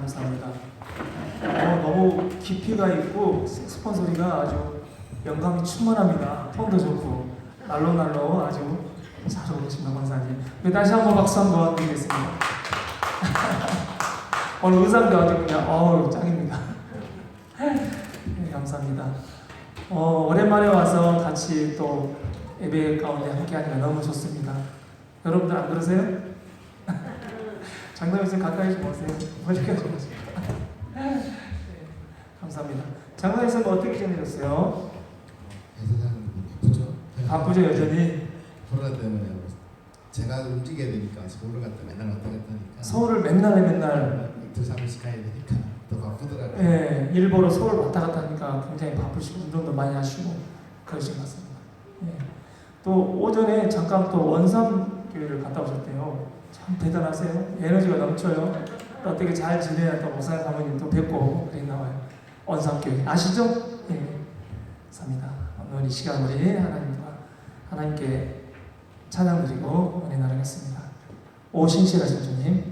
감사합니다. 너무 깊이가 있고 색소폰 소리가 아주 영감이 충만합니다. 톤도 좋고 날로 아주 잘 어울리십니다, 권사님. 우리 다시 한번 박수 한번 드리겠습니다. 오늘 의상도 아주 그냥 짱입니다. 네, 감사합니다. 오랜만에 와서 같이 또 예배 가운데 함께하니까 너무 좋습니다. 여러분들 안 그러세요? 장로님 가까이 좀 오세요. 멀리 가지 마시고. 네, 감사합니다. 장로님 어떻게 지내셨어요? 회사장님 바쁘죠? 바쁘죠 여전히. 코로나 때문에 제가 움직여야 되니까 서울을 갔다 맨날 왔다 갔다 하니까 서울을 맨날 2~3일씩 가야 되니까 더 바쁘더라고요. 네, 일부러 서울 왔다 갔다 하니까 굉장히 바쁘시고 운동도 많이 하시고 그러신 것 같습니다. 네. 또 오전에 잠깐 또 원삼교회를 갔다 오셨대요. 참 대단하세요. 에너지가 넘쳐요. 또 어떻게 잘 지내야 또 목사님 사모님도 뵙고 그랬나 봐요. 원삼교회 아시죠? 네. 감사합니다. 오늘 이 시간 우리 하나님께 찬양 드리고 은혜 나누겠습니다. 오신실하신 주님,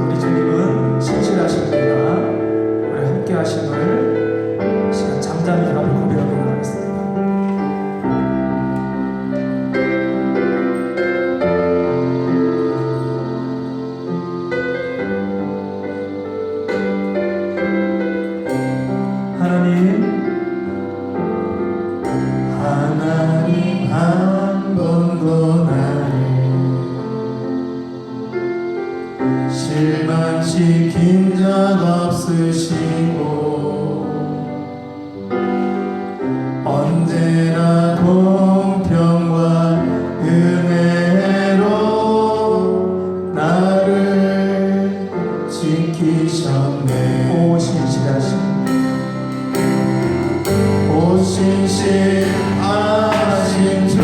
우리 주님은 신실하신 분이다. 우리 함께 하심을 시간 잠잠히 앞에 고백하고 나가겠습니다. 하나님 한 번도 나를 실망시킨 적 없으시고 언제나 공평과 은혜로 나를 지키셨네. 오 신실하신 신실하신 주,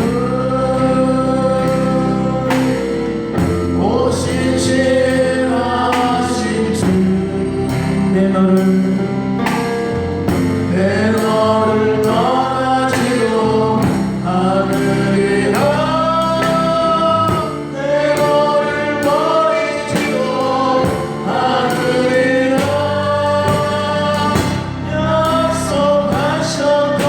오 신실하신 주, 내 너를 떠나지도 않으리라. 내 너를 버리지도 않으리라. 약속하셨던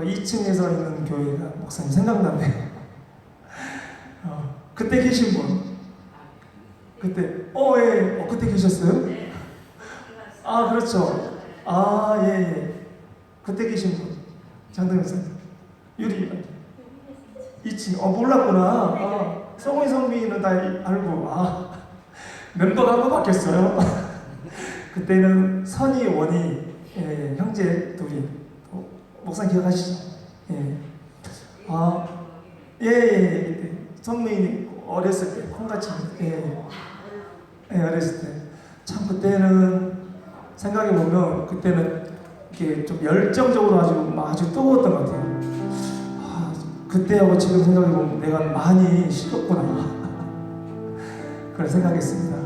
그 2층에서 있는 교회가 목사님 생각나네요. 그때 계신 분. 그때 예. 그때 계셨어요? 아 그렇죠. 예. 그때 계신 분. 장동현 목사님. 유리 2층. 몰랐구나. 성우의 성민이는 다 알고. 멤버가 한 번 바뀌었어요. 그때는 선이 원이 형제 둘이 목사님 기억하시죠? 예. 성민이 어렸을 때 콩같이 어렸을 때 참 그때는 생각해 보면 그때는 이렇게 좀 열정적으로 아주 뜨거웠던 것 같아요. 그때하고 지금 생각해 보면 내가 많이 식었구나 그걸 생각했습니다.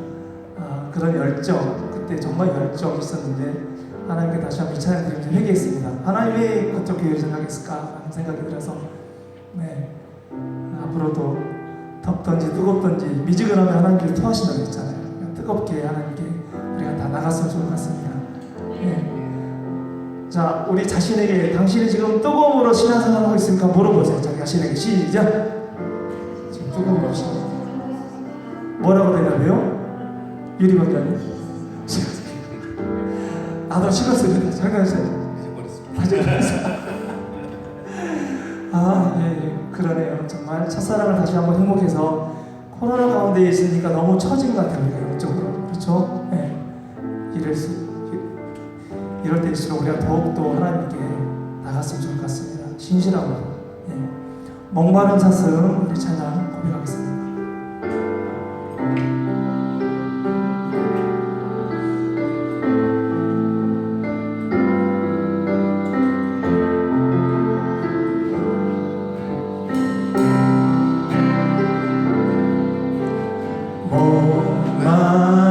그런 열정 그때 정말 열정 있었는데 하나님께 다시 한번 이 찬양 드리면서 회개했습니다. 하나님 왜 그쪽 교회를 생각했을까 하는 생각이 들어서 앞으로도 덥던지 뜨겁던지 미지근하면 하나님께 토하신다고 했잖아요. 뜨겁게 하나님께 우리가 다 나갔으면 좋을 것 같습니다. 자, 우리 자신에게 당신이 지금 뜨거움으로 신앙생활을 하고 있습니까? 물어보세요. 자기 자신에게 시작. 지금 뜨거움으로 신앙. 뭐라고 대답해요? 유리 박사님. 나도 식었습니다. 장난하세요. 예. 그러네요. 정말 첫사랑을 다시 한번 행복해서 코로나 가운데 있으니까 너무 처진 것 같아요. 우리가 영적으로. 그렇죠? 이럴 때일수록 우리가 더욱더 하나님께 나갔으면 좋을 것 같습니다. 신실함으로. 목마른 사슴 우리 찬양 고백하겠습니다.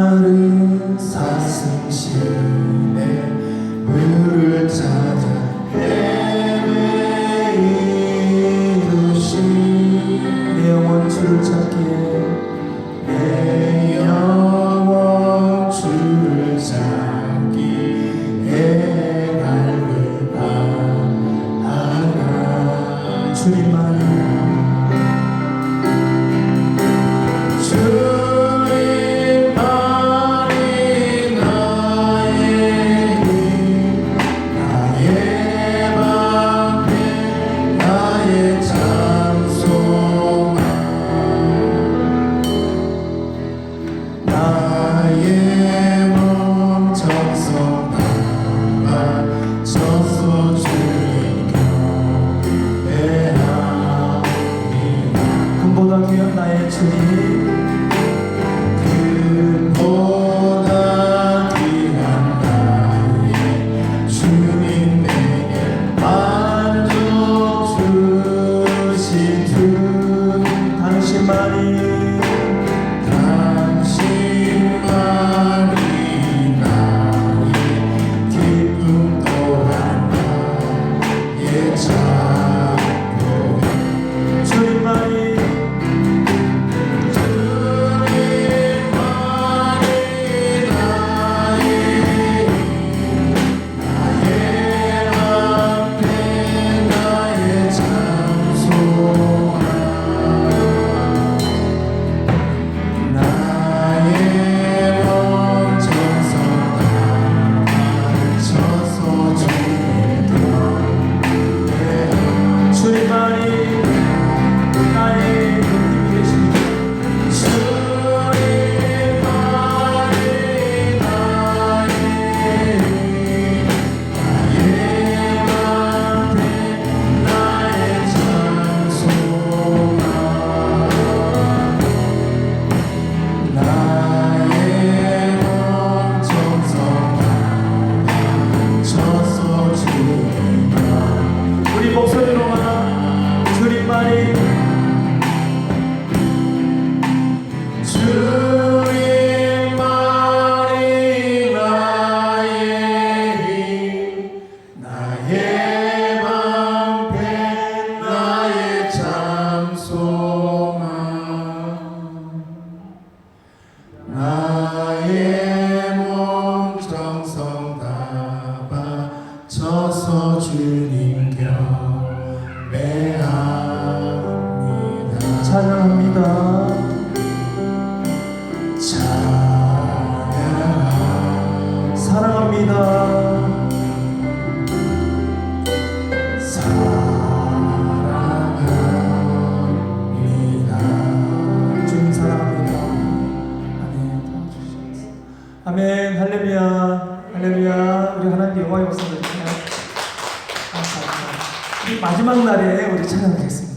목마른 사슴 시내 물을 찾아 헤매이듯이 내 영혼 주를 찾기에 내 영혼 주를 찾기에 갈급하나 주님만이 나의 주님 그보다 귀한 나의 주님 내게 만족 주시듯 당신만이 나의 기쁨 또한 나의 찬송 주님만이 우리 마지막 날에 우리 찬양하겠습니다.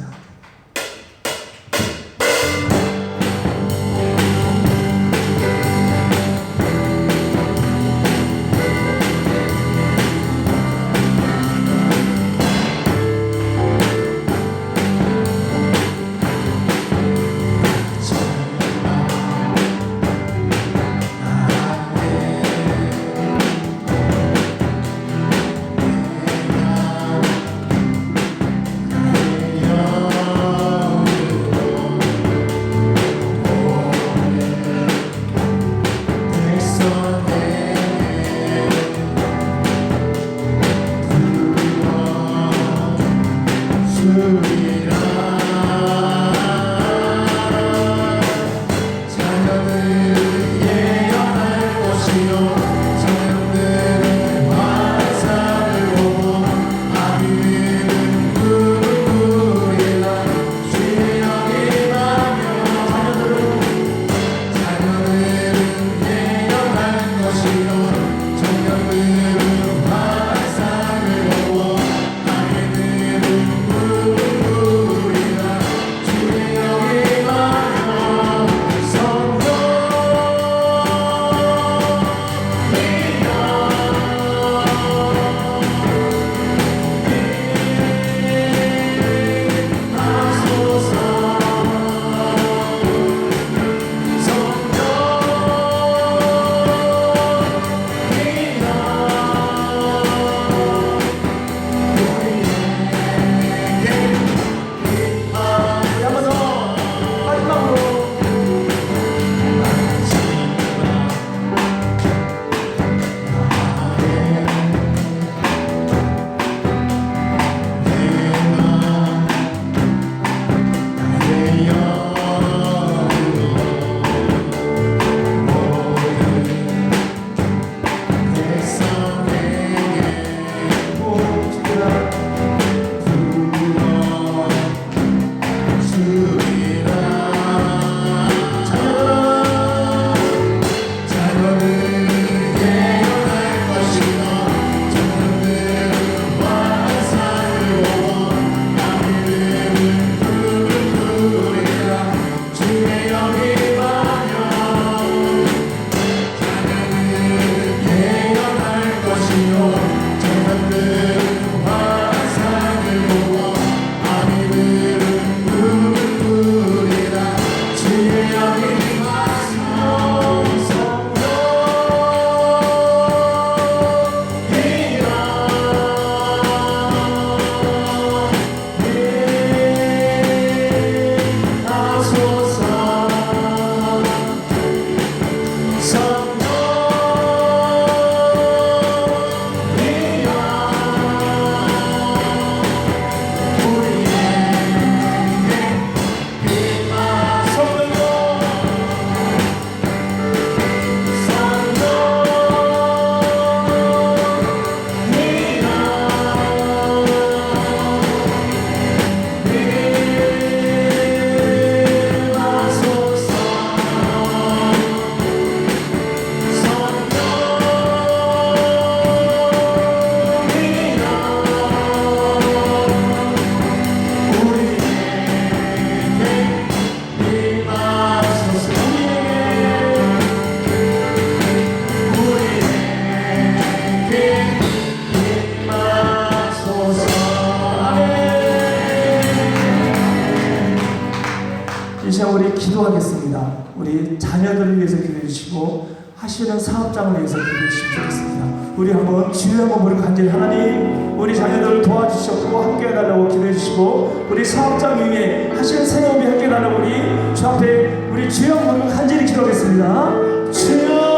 이 시간 우리 기도하겠습니다. 우리 자녀들을 위해서 기도해 주시고 하시는 사업장을 위해서 기도해 주시면 좋겠습니다. 우리 한번 주여 한번 우리 간절히 하나님 우리 자녀들을 도와주시고 함께 해달라고 기도해 주시고 우리 사업장 위에 하시는 사업이 함께 해달라고 우리 주 앞에 우리 주여 한번 간절히 기도하겠습니다. 주여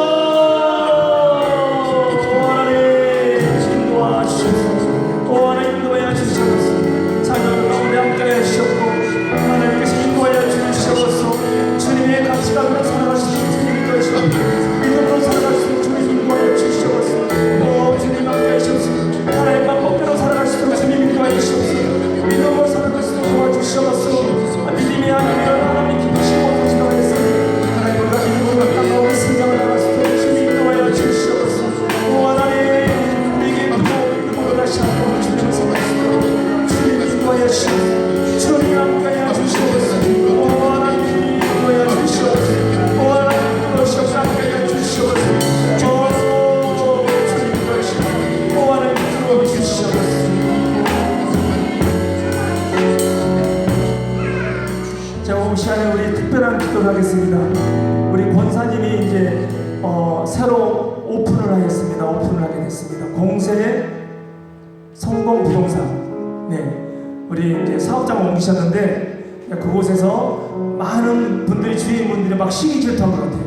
자녀들 가운데 함께 하시옵고 하나님께서 인도하여 주시옵소서. 주님의 가치관으로 살아갈 수 있는 주님이 되시옵소서. 믿음으로 살아갈 수 있는 주님 인도하여 주시옵소서. 주님 함께 하시옵소서. 하나님 방법대로 살아갈 수 있는 주님 인도하여 주시옵소서. 믿음으로 살아갈 수 있도록 도와주시옵소서. 믿음이 아니면 하나님 기쁘시고 도시도록 하겠습니다. 하나님 우리가 믿음으로 가까워 하시옵소서. 주님 함께하여 주시옵소서. 오 하나님 인도하여 주시옵소서. 오 하나님 인도하시옵소서. 함께하여 주시옵소서. 오 주님 인도하시옵소서. 오 하나님 인도하여 주시옵소서. 자, 오늘 시간에 우리 특별한 기도를 하겠습니다. 우리 권사님이 이제 새로 오픈을 하겠습니다. 오픈을 하게 됐습니다. 공세 성공 부동산. 네, 우리 이제 사업장을 옮기셨는데 그곳에서 많은 분들이 주인분들이 막 시기 질투한 것 같아요.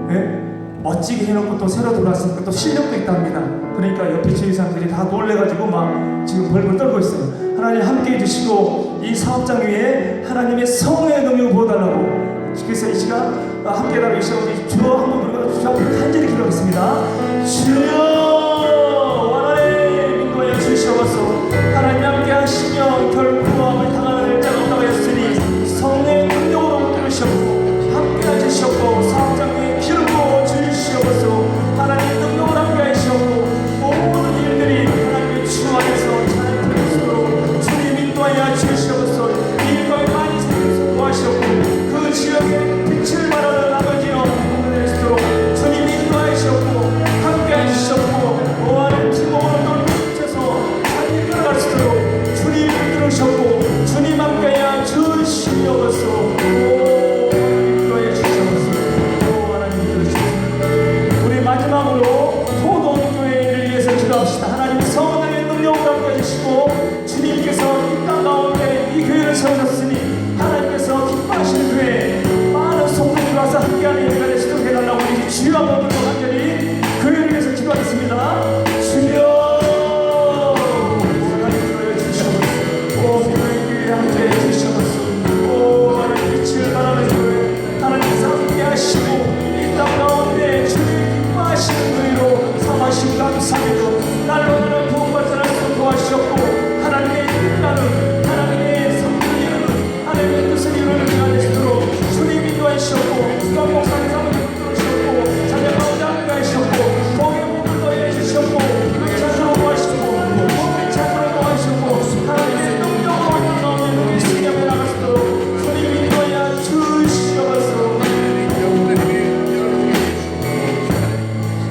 네? 멋지게 해놓고 또 새로 들어왔으니까 또 실력도 있답니다. 그러니까 옆에 주위 사람들이 다 놀래가지고 막 지금 벌벌 떨고 있어요. 하나님 함께 해주시고 이 사업장 위에 하나님의 성령의 능력을 부어달라고. 그래서 이 시간 함께 나누시고 우리 주여 한번 부르고 주 앞에 간절히 기도하겠습니다. 주여 하나님 인도하여 주시옵소서. 하나님 함께 하시며 결코 구함을 당하는 자가 없다고 했으니 성령의 능력으로 붙들으시옵고 함께 하시옵고 사업장 위에 기름 부어 주시옵소서. 하나님 능력을 함께 하시옵고 모든 일들이 하나님의 주 안에서 잘 풀릴 수 있도록 주님 인도하여 주시옵소서. 일감이 많이 생겨서 도와주시옵고 그 지역에 빛을 발하는 아버지여 될 수 있도록 주님 인도하시옵고 함께 하시옵고 오하는 팀목으로 돌붙여서 잘 이끌어갈 수 있도록 주님 붙들으셨고 주님 함께하여 주시옵소서. 오 인도하여 주시옵소서. 오 하나님 붙들으시옵소서. 우리 마지막으로 포도교회를 위해서 기도합시다. 하나님 성령의 능력을 함께 해주시고 주님께서 이 땅 가운데 이 교회를 세우셨으니 하나님께서 기뻐하시는 교회 많은 성도들이 와서 함께하는 예배가 되시도록 해달라고 우리 주여 한번 불러 간절히 교회를 위해서 기도하겠습니다. 주여 하나님 인도해 주시옵소서. 오 교회 함께 해주시옵소서. 오 하나님 빛을 발하는 교회 하나님께서 함께 하시고 이 땅 가운데 주님 기뻐하시는 교회로 삼으시고 감사합니다. 날로 날로 부흥받지 않도록 도와주셨고 하나님의 뜻나는 하나님의 성품을 이루는 하나님의 뜻을 이루는 자가 되시도록 주님 인도하시옵고 또 목사님 사모님 붙들으시옵고 자녀 가운데 함께 하시옵고 복의 몸을 더해 주시옵고 의찬으로 도와주시고 몸의 찬으로 도와주시고 하나님의 능력으로 가운데 우리 승리하며 나갈 수 있도록 주님 인도하여 주시옵소서.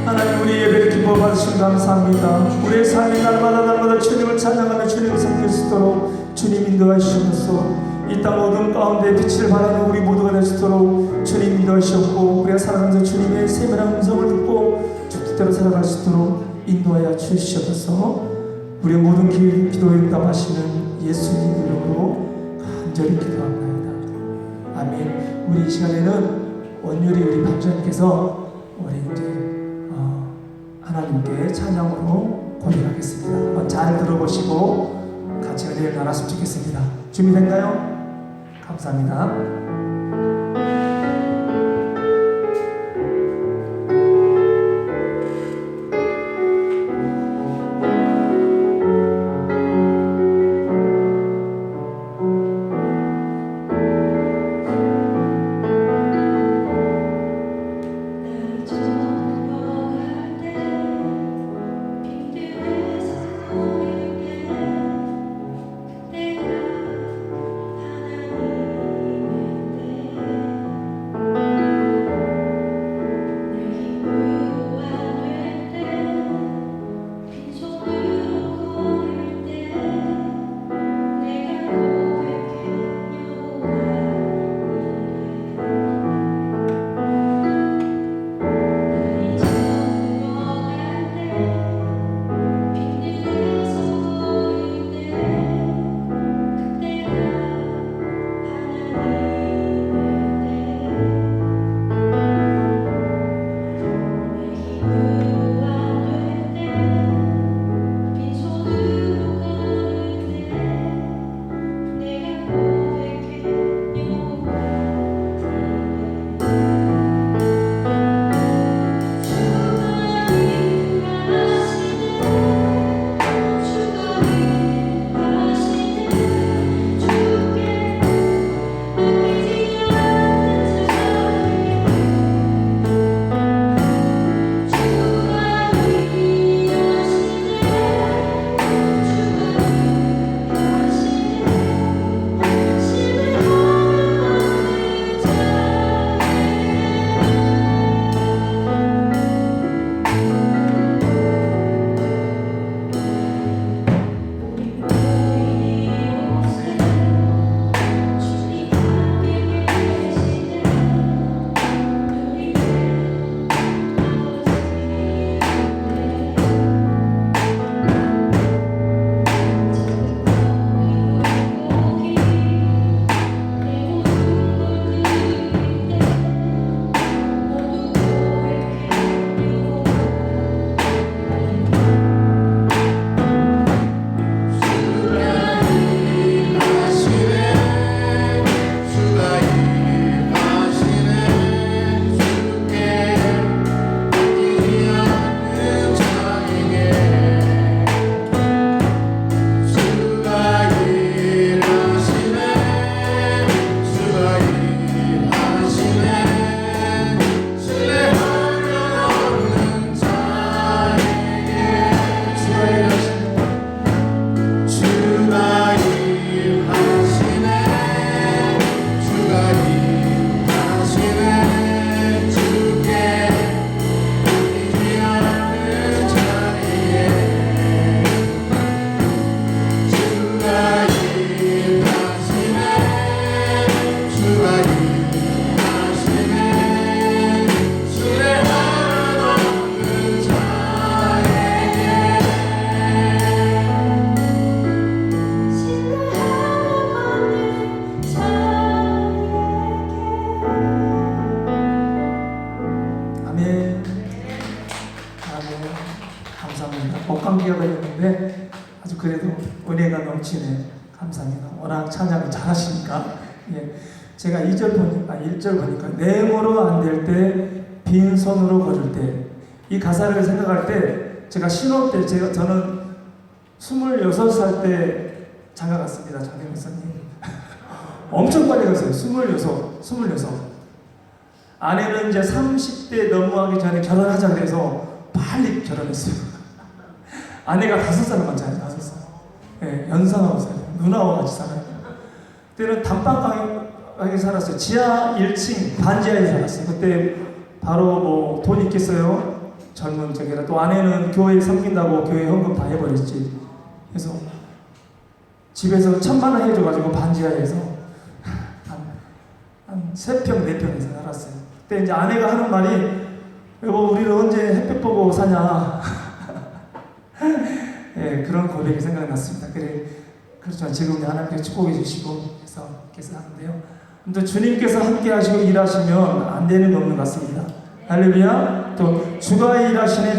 하나님 우리 예배를 기뻐 받으시면 감사합니다. 우리의 삶이 날마다 주님을 찬양하며 주님을 섬길 수 있도록 주님 인도하시옵소서. 이 땅 어둠 가운데 빛을 발하는 우리 모두가 될 수 있도록 주님 인도하시옵고 우리가 살아가면서 주님의 세밀한 음성을 듣고 주 뜻대로 살아갈 수 있도록 인도하여 주시옵소서. 우리의 모든 기도에 응답하시는 예수님 이름으로 간절히 기도합니다. 아멘. 우리 이 시간에는 원율이 우리 박사님께서 우리 이제 하나님께 찬양으로 고백하겠습니다. 한번 잘 들어보시고 같이 은혜를 나눴으면 좋겠습니다. 준비됐나요? 감사합니다. 하나님의 넘치네. 감사합니다. 워낙 찬양을 잘하시니까. 예. 제가 1절 보니까 내 힘으로 안 될 때 빈손으로 걸을 때, 이 가사를 생각할 때 제가 신혼 때 저는 26살 때 장가 갔습니다. 장대 목사님. 엄청 빨리 갔어요. 26. 아내는 이제 30대 넘어가기 전에 결혼하자 그래서 빨리 결혼했어요. 아내가 5살 많잖아요. 5살. 예, 연상하고 살아요. 누나와 같이 살아요. 그때는 단방가게 살았어요. 지하 1층 반지하에 살았어요. 그때 바로 뭐 돈 있겠어요? 젊은 저기라. 또 아내는 교회 섬긴다고 교회 헌금 다 해버렸지. 그래서 집에서 1,000만 원 해줘가지고 반지하에서 한 3평, 4평에서 살았어요. 그때 이제 아내가 하는 말이, 여보 우리는 언제 햇볕 보고 사냐. 예, 그런 고백이 생각났습니다. 그렇지만 지금 하나님께서 축복해 주시고 해서 하는데요. 또 주님께서 함께 하시고 일하시면 안 되는 게 없는 것 같습니다. 할렐루야. 또 주가 일하시네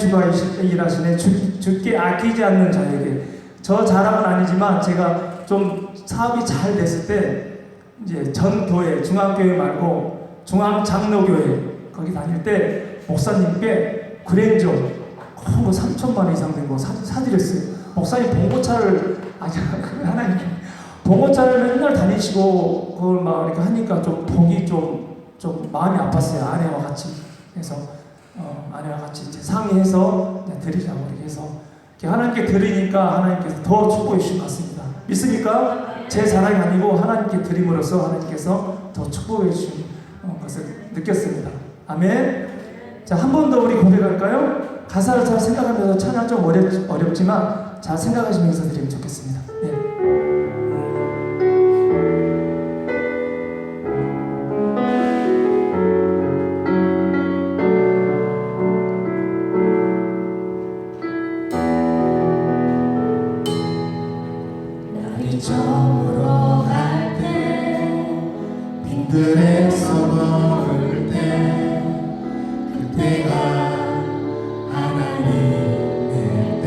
주께 아끼지 않는 자에게. 저 자랑은 아니지만 제가 좀 사업이 잘 됐을 때 이제 전 교회, 중앙교회 말고 중앙장로교회 거기 다닐 때 목사님께 그랜저 뭐 3천만 원 이상 된 거 사드렸어요. 목사님 봉고차를 하나님 봉고차를 맨날 다니시고 그걸 막 이렇게 하니까 좀 보기 좀 마음이 아팠어요. 아내와 같이. 그래서 아내와 같이 이제 상의해서 드리자고 이렇게 해서 하나님께 드리니까 하나님께서 더 축복해 주신 것 같습니다. 믿습니까? 제 자랑이 아니고 하나님께 드림으로써 하나님께서 더 축복해 주신 것을 느꼈습니다. 아멘. 자, 한 번 더 우리 고백할까요? 가사를 잘 생각하면서 찬양 좀 어렵지만 잘 생각하시면서 드리면 좋겠습니다. 네. 점으로 갈 때 빈들에서 걸을 때 그때가 하나님일 때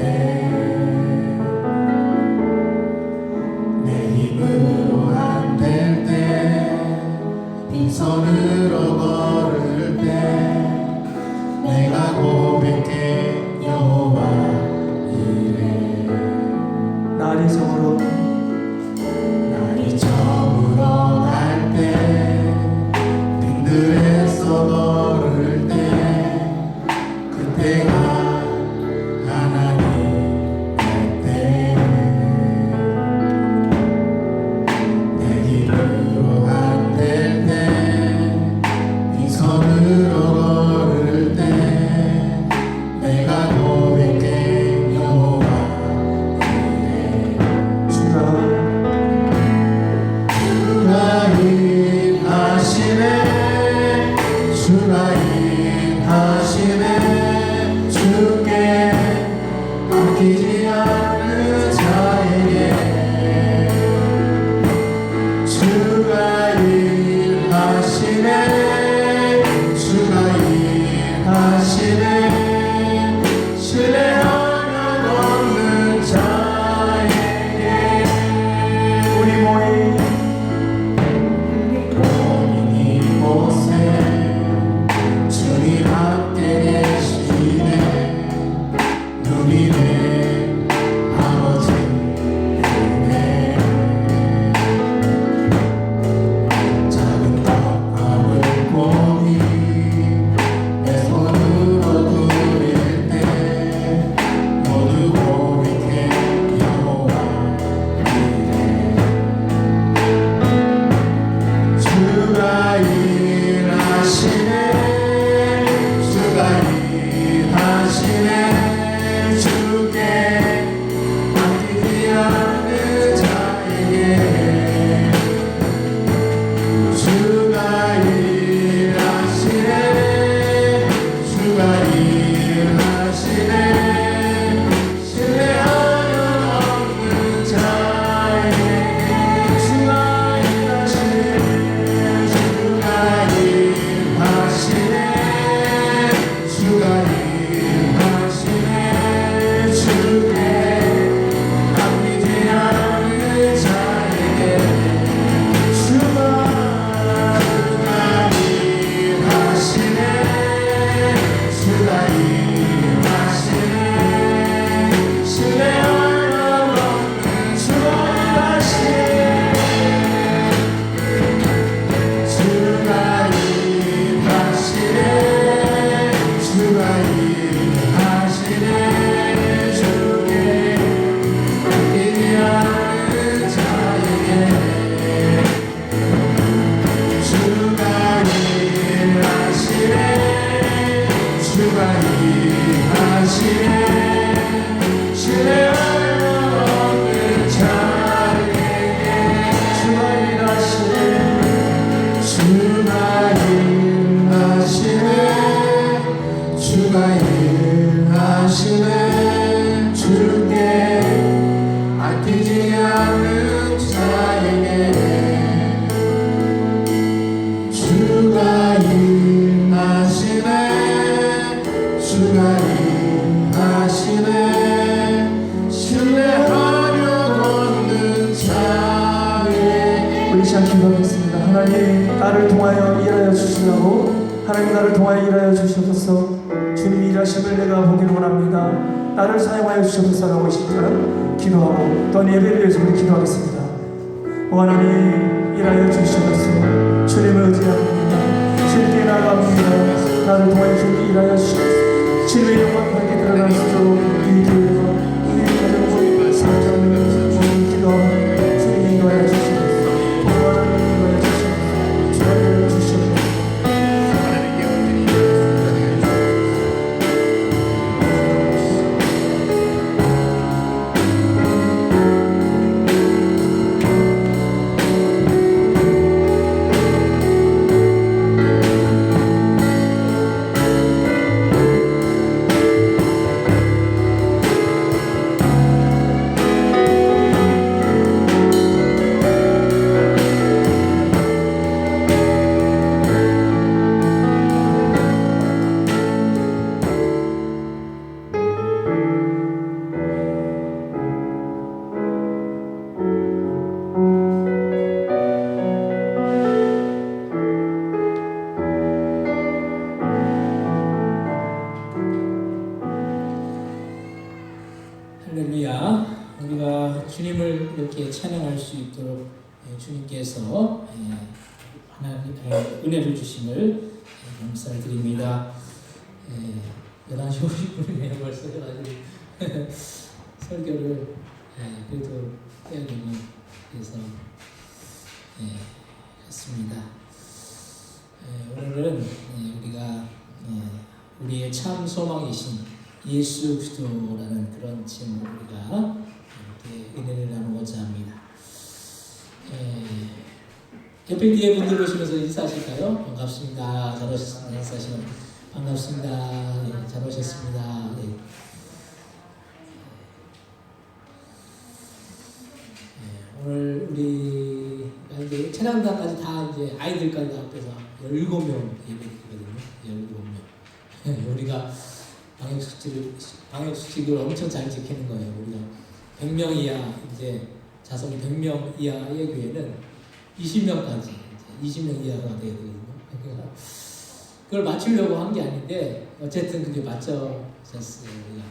내 힘으로 안 될 때 빈손으로 걸을 때 내가 고백해 여호와 이래 날이 저물어 점으로 갈 때 빈들에서 걸을 때 그때가 하나님 때 내 힘으로 안 될 때 우리 시간 기도하겠습니다. 하나님 나를 통하여 일하여 주시라고, 하나님 나를 통하여 일하여 주시옵소서. 주님 일하심을 내가 보기를 원합니다. 나를 사용하여 주시옵소서라고 이 시간 기도하고 또 예배를 위해서 우리 기도하겠습니다. 오 하나님 일하여 주시옵소서. 주님을 의지합니다. 주님께 나아갑니다. 나를 통하여 주님 일하여 주시옵소서. 주님의 영광 밝게 드러날 수 있도록 이 교회와 우리 가정과 사람을 모든 기도하며 주님이 인도하여 주시옵소서. 하나님 인도하여 주시옵소서. 주님을 주시옵소서. 할렐루야. 우리가 주님을 이렇게 찬양할 수 있도록 주님께서 하나님 은혜를 주심을 감사를 드립니다. 11시 50분이네요. 벌써 가지고 설교를 그래도 해야 되니 그래서 했습니다. 오늘은 우리가 우리의 참 소망이신 예수 그리스도라는 그런 제목으로 우리가 이렇게 은혜를 나누고자 합니다. 옆에 뒤에 분들 보시면서 인사하실까요? 반갑습니다. 잘 오셨습니다. 인사하시면 반갑습니다. 네, 잘 오셨습니다. 네. 오늘 우리 이제 찬양단까지 다 이제 아이들까지 다 합해서 17명 예배드리거든요. 17명. 우리가 방역수칙을 엄청 잘 지키는 거예요. 우리가 100명 이하, 이제 자손이 100명 이하의 교회는 20명까지, 20명 이하가 돼야 되거든요. 그걸 맞추려고 한 게 아닌데, 어쨌든 그게 맞춰졌어요. 우리가.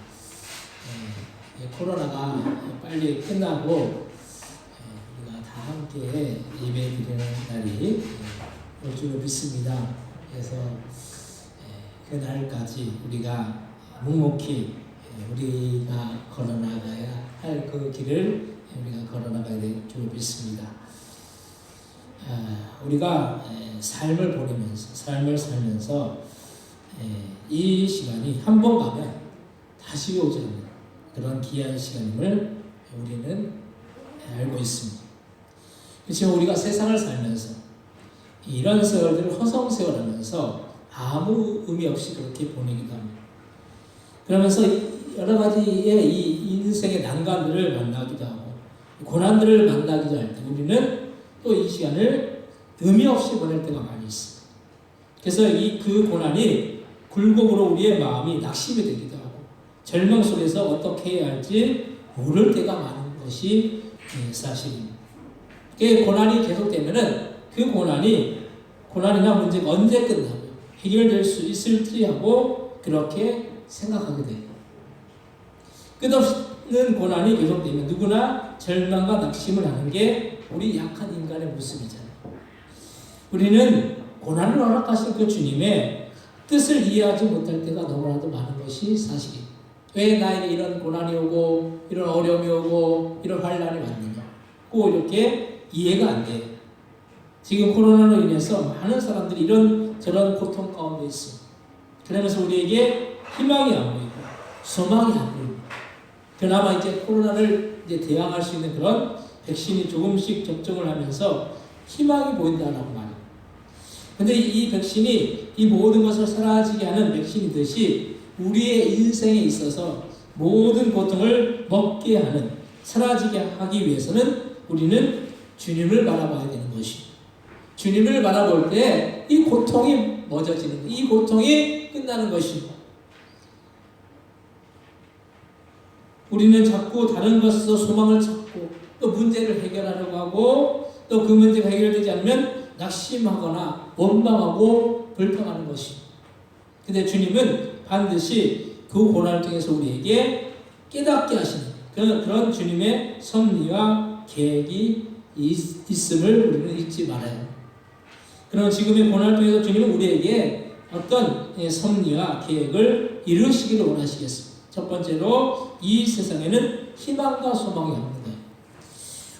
코로나가 빨리 끝나고, 우리가 다 함께 예배 드리는 날이 올 줄을 믿습니다. 그래서 그 날까지 우리가 묵묵히 우리가 걸어나가야 할 그 길을 우리가 걸어나가야 될 줄 믿습니다. 우리가 삶을 살면서 이 시간이 한 번 가면 다시 오지 않는 그런 귀한 시간임을 우리는 알고 있습니다. 그렇지만 우리가 세상을 살면서 이런 세월들을 허송세월하면서 아무 의미 없이 그렇게 보내기도 합니다. 그러면서 여러 가지의 이 인생의 난관들을 만나기도 하고 고난들을 만나기도 할 때 우리는 또 이 시간을 의미 없이 보낼 때가 많이 있습니다. 그래서 그 고난이 굴곡으로 우리의 마음이 낙심이 되기도 하고 절망 속에서 어떻게 해야 할지 모를 때가 많은 것이 사실입니다. 그 고난이 계속되면은 그 고난이나 문제가 언제 끝나고 해결될 수 있을지 하고 그렇게 생각하게 돼요. 끝없는 고난이 계속되면 누구나 절망과 낙심을 하는 게 우리 약한 인간의 모습이잖아요. 우리는 고난을 허락하신 그 주님의 뜻을 이해하지 못할 때가 너무나도 많은 것이 사실이에요. 왜 나에게 이런 고난이 오고 이런 어려움이 오고 이런 환난이 왔느냐 꼭 이렇게 이해가 안 돼요. 지금 코로나로 인해서 많은 사람들이 이런 저런 고통 가운데 있습니다. 그러면서 우리에게 희망이 안 보이고 소망이 안 보입니다. 그나마 이제 코로나를 이제 대항할 수 있는 그런 백신이 조금씩 접종을 하면서 희망이 보인다라고 말해요. 근데 이 백신이 이 모든 것을 사라지게 하는 백신이듯이 우리의 인생에 있어서 모든 고통을 먹게 하는, 사라지게 하기 위해서는 우리는 주님을 바라봐야 되는 것입니다. 주님을 바라볼 때 이 고통이 멎어지는, 이 고통이 끝나는 것입니다. 우리는 자꾸 다른 것에서 소망을 찾고 또 문제를 해결하려고 하고 또 그 문제가 해결되지 않으면 낙심하거나 원망하고 불평하는 것이. 근데 주님은 반드시 그 고난을 통해서 우리에게 깨닫게 하시는 그런 주님의 섭리와 계획이 있음을 우리는 잊지 말아요. 그럼 지금의 고난을 통해서 주님은 우리에게 어떤 섭리와 계획을 이루시기를 원하시겠습니다. 첫 번째로 이 세상에는 희망과 소망이 없는 거예요.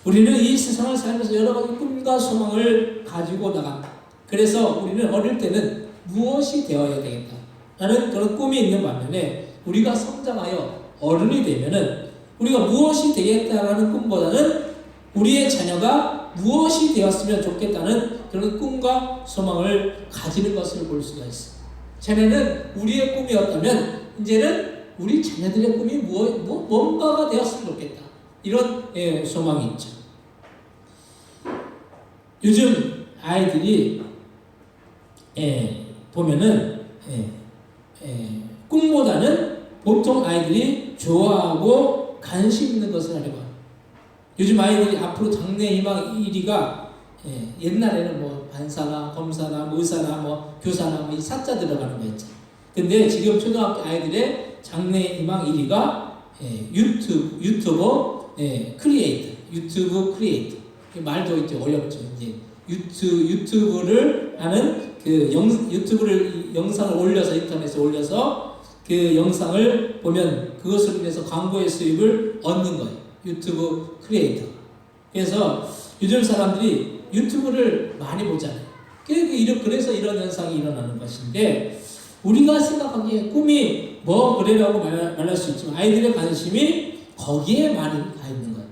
우리는 이 세상을 살면서 여러 가지 꿈과 소망을 가지고 나간다. 그래서 우리는 어릴 때는 무엇이 되어야 되겠다 라는 그런 꿈이 있는 반면에 우리가 성장하여 어른이 되면은 우리가 무엇이 되겠다라는 꿈보다는 우리의 자녀가 무엇이 되었으면 좋겠다는 그런 꿈과 소망을 가지는 것을 볼 수가 있어요. 전에는 우리의 꿈이었다면 이제는 우리 자녀들의 꿈이 뭔가가 되었으면 좋겠다. 이런 소망이 있죠. 요즘 아이들이 보면은 꿈보다는 보통 아이들이 좋아하고 관심 있는 것을 하려고 합니다. 요즘 아이들이 앞으로 장래 희망 1위가 옛날에는 뭐 반사나 검사나 뭐 의사나 뭐 교사나 뭐 이 사자 들어가는 거였죠. 근데 지금 초등학교 아이들의 장래 희망 1위가 유튜브 크리에이터 말도 이제 어렵죠. 이제 유튜브를 하는 유튜브를 영상을 올려서 인터넷에 올려서 그 영상을 보면 그것을 위해서 광고의 수입을 얻는 거예요. 유튜브 크리에이터. 그래서 요즘 사람들이 유튜브를 많이 보잖아요. 그래서 이런 현상이 일어나는 것인데 우리가 생각하기에 꿈이 뭐 그래라고 말할 수 있지만 아이들의 관심이 거기에 많이 가 있는 거예요.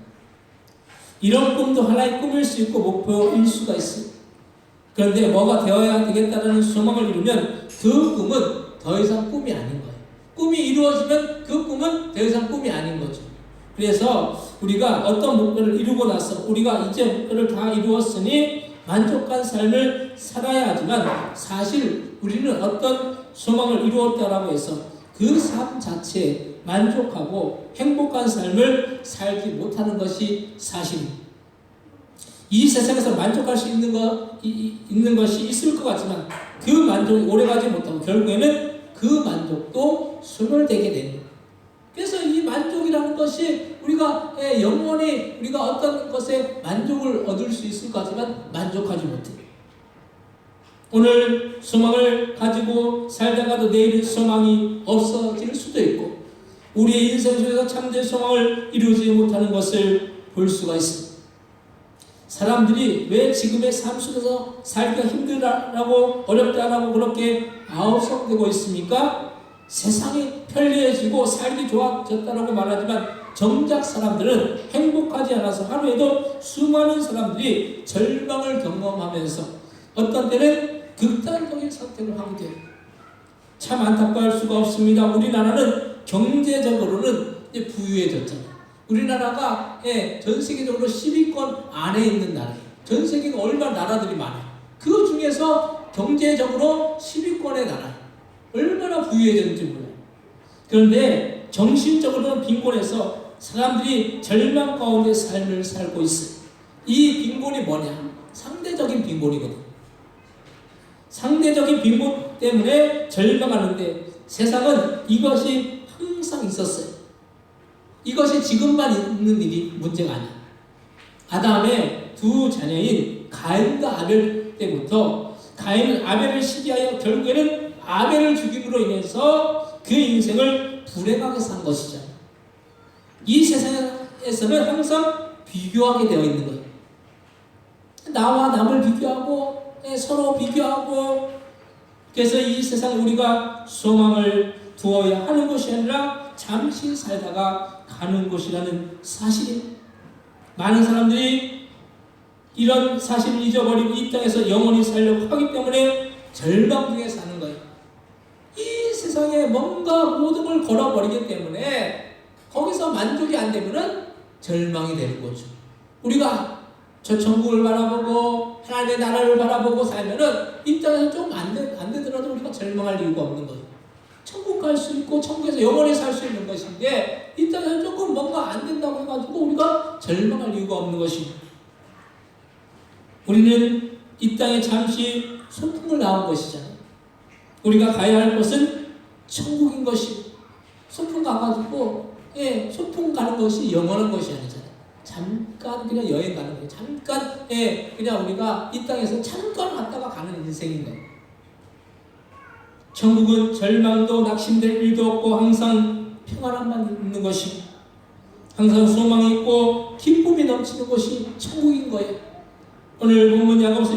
이런 꿈도 하나의 꿈일 수 있고 목표일 수가 있어요. 그런데 뭐가 되어야 되겠다는 소망을 이루면 그 꿈은 더 이상 꿈이 아닌 거예요. 꿈이 이루어지면 그 꿈은 더 이상 꿈이 아닌 거죠. 그래서 우리가 어떤 목표를 이루고 나서 우리가 이제 목표를 다 이루었으니 만족한 삶을 살아야 하지만 사실 우리는 어떤 소망을 이루었다라고 해서 그 삶 자체에 만족하고 행복한 삶을 살지 못하는 것이 사실입니다. 이 세상에서 만족할 수 있는 것이 있을 것 같지만 그 만족이 오래가지 못하고 결국에는 그 만족도 소멸되게 됩니다. 그래서 이 만족이라는 것이 우리가 영원히 우리가 어떤 것에 만족을 얻을 수 있을 것 같지만 만족하지 못해요. 오늘 소망을 가지고 살다가도 내일은 소망이 없어질 수도 있고 우리의 인생 속에서 참된 소망을 이루지 못하는 것을 볼 수가 있습니다. 사람들이 왜 지금의 삶 속에서 살기가 힘들다라고 어렵다라고 그렇게 아우성되고 있습니까? 세상이 편리해지고 살기 좋아졌다라고 말하지만 정작 사람들은 행복하지 않아서 하루에도 수많은 사람들이 절망을 경험하면서 어떤 때는 극단적인 선택을 하게 돼요. 참 안타까울 수가 없습니다. 우리나라는 경제적으로는 이제 부유해졌잖아요. 우리나라가 전 세계적으로 10위권 안에 있는 나라예요. 전 세계가 얼마나 나라들이 많아요. 그 중에서 경제적으로 10위권의 나라예요. 얼마나 부유해졌는지 몰라요. 그런데 정신적으로는 빈곤해서 사람들이 절망 가운데 삶을 살고 있어요. 이 빈곤이 뭐냐? 상대적인 빈곤이거든요. 상대적인 빈곤 때문에 절망하는데 세상은 이것이 항상 있었어요. 이것이 지금만 있는 일이 문제가 아니에요. 아담의 두 자녀인 가인과 아벨 때부터 가인은 아벨을 시기하여 결국에는 아벨을 죽임으로 인해서 그 인생을 불행하게 산 것이죠. 이 세상에서는 항상 비교하게 되어 있는 거예요. 나와 남을 비교하고 서로 비교하고 그래서 이 세상 우리가 소망을 두어야 하는 것이 아니라 잠시 살다가 가는 곳이라는 사실이 많은 사람들이 이런 사실을 잊어버리고 이 땅에서 영원히 살려고 하기 때문에 절망 중에 사는 거예요. 이 세상에 뭔가 모든 걸 걸어버리기 때문에 거기서 만족이 안 되면은 절망이 되는 거죠. 우리가 저 천국을 바라보고 하나님의 나라를 바라보고 살면은 이 땅에서 좀 안 되더라도 우리가 절망할 이유가 없는 거예요. 천국 갈 수 있고 천국에서 영원히 살 수 있는 것인데 이 땅에서 조금 뭔가 안 된다고 해가지고 우리가 절망할 이유가 없는 것입니다. 우리는 이 땅에 잠시 소풍을 나온 것이잖아요. 우리가 가야 할 곳은 천국인 것이. 소풍 가가지고 소풍 가는 것이 영원한 것이 아니잖아요. 잠깐 그냥 여행 가는 거예요. 잠깐 그냥 우리가 이 땅에서 잠깐 왔다가 가는 인생인 거예요. 천국은 절망도 낙심될 일도 없고 항상 평안함만 있는 것이, 항상 소망이 있고 기쁨이 넘치는 것이 천국인 거예요. 오늘 본문 야고보서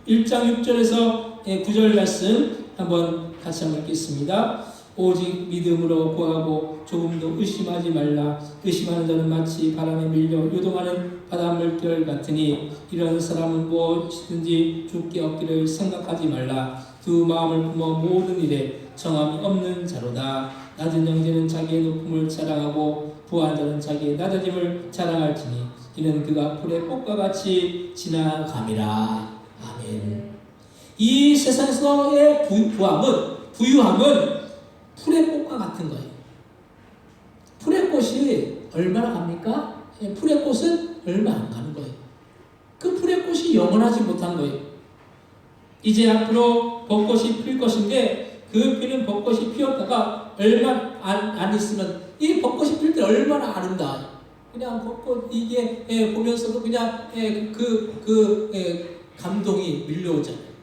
1장 6절에서 9절 말씀 한번 같이 한번 읽겠습니다. 오직 믿음으로 구하고 조금도 의심하지 말라. 의심하는 자는 마치 바람에 밀려 요동하는 바닷물결 같으니 이런 사람은 무엇이든지 죽게 얻기를 생각하지 말라. 두 마음을 품어 모든 일에 정함이 없는 자로다. 낮은 형제는 자기의 높음을 자랑하고 부한 자는 자기의 낮아짐을 자랑할지니 이는 그가 풀의 꽃과 같이 지나감이라. 아멘. 이 세상에서의 부유함은 풀의 꽃과 같은 거예요. 풀의 꽃이 얼마나 갑니까? 풀의 꽃은 얼마 안 가는 거예요. 그 풀의 꽃이 영원하지 못한 거예요. 이제 앞으로 벚꽃이 필 것인데 그 피는 벚꽃이 피었다가 얼마 안 있으면 이 벚꽃이 필 때 얼마나 아름다워요. 그냥 벚꽃 이게 보면서도 그냥 감동이 밀려오잖아요.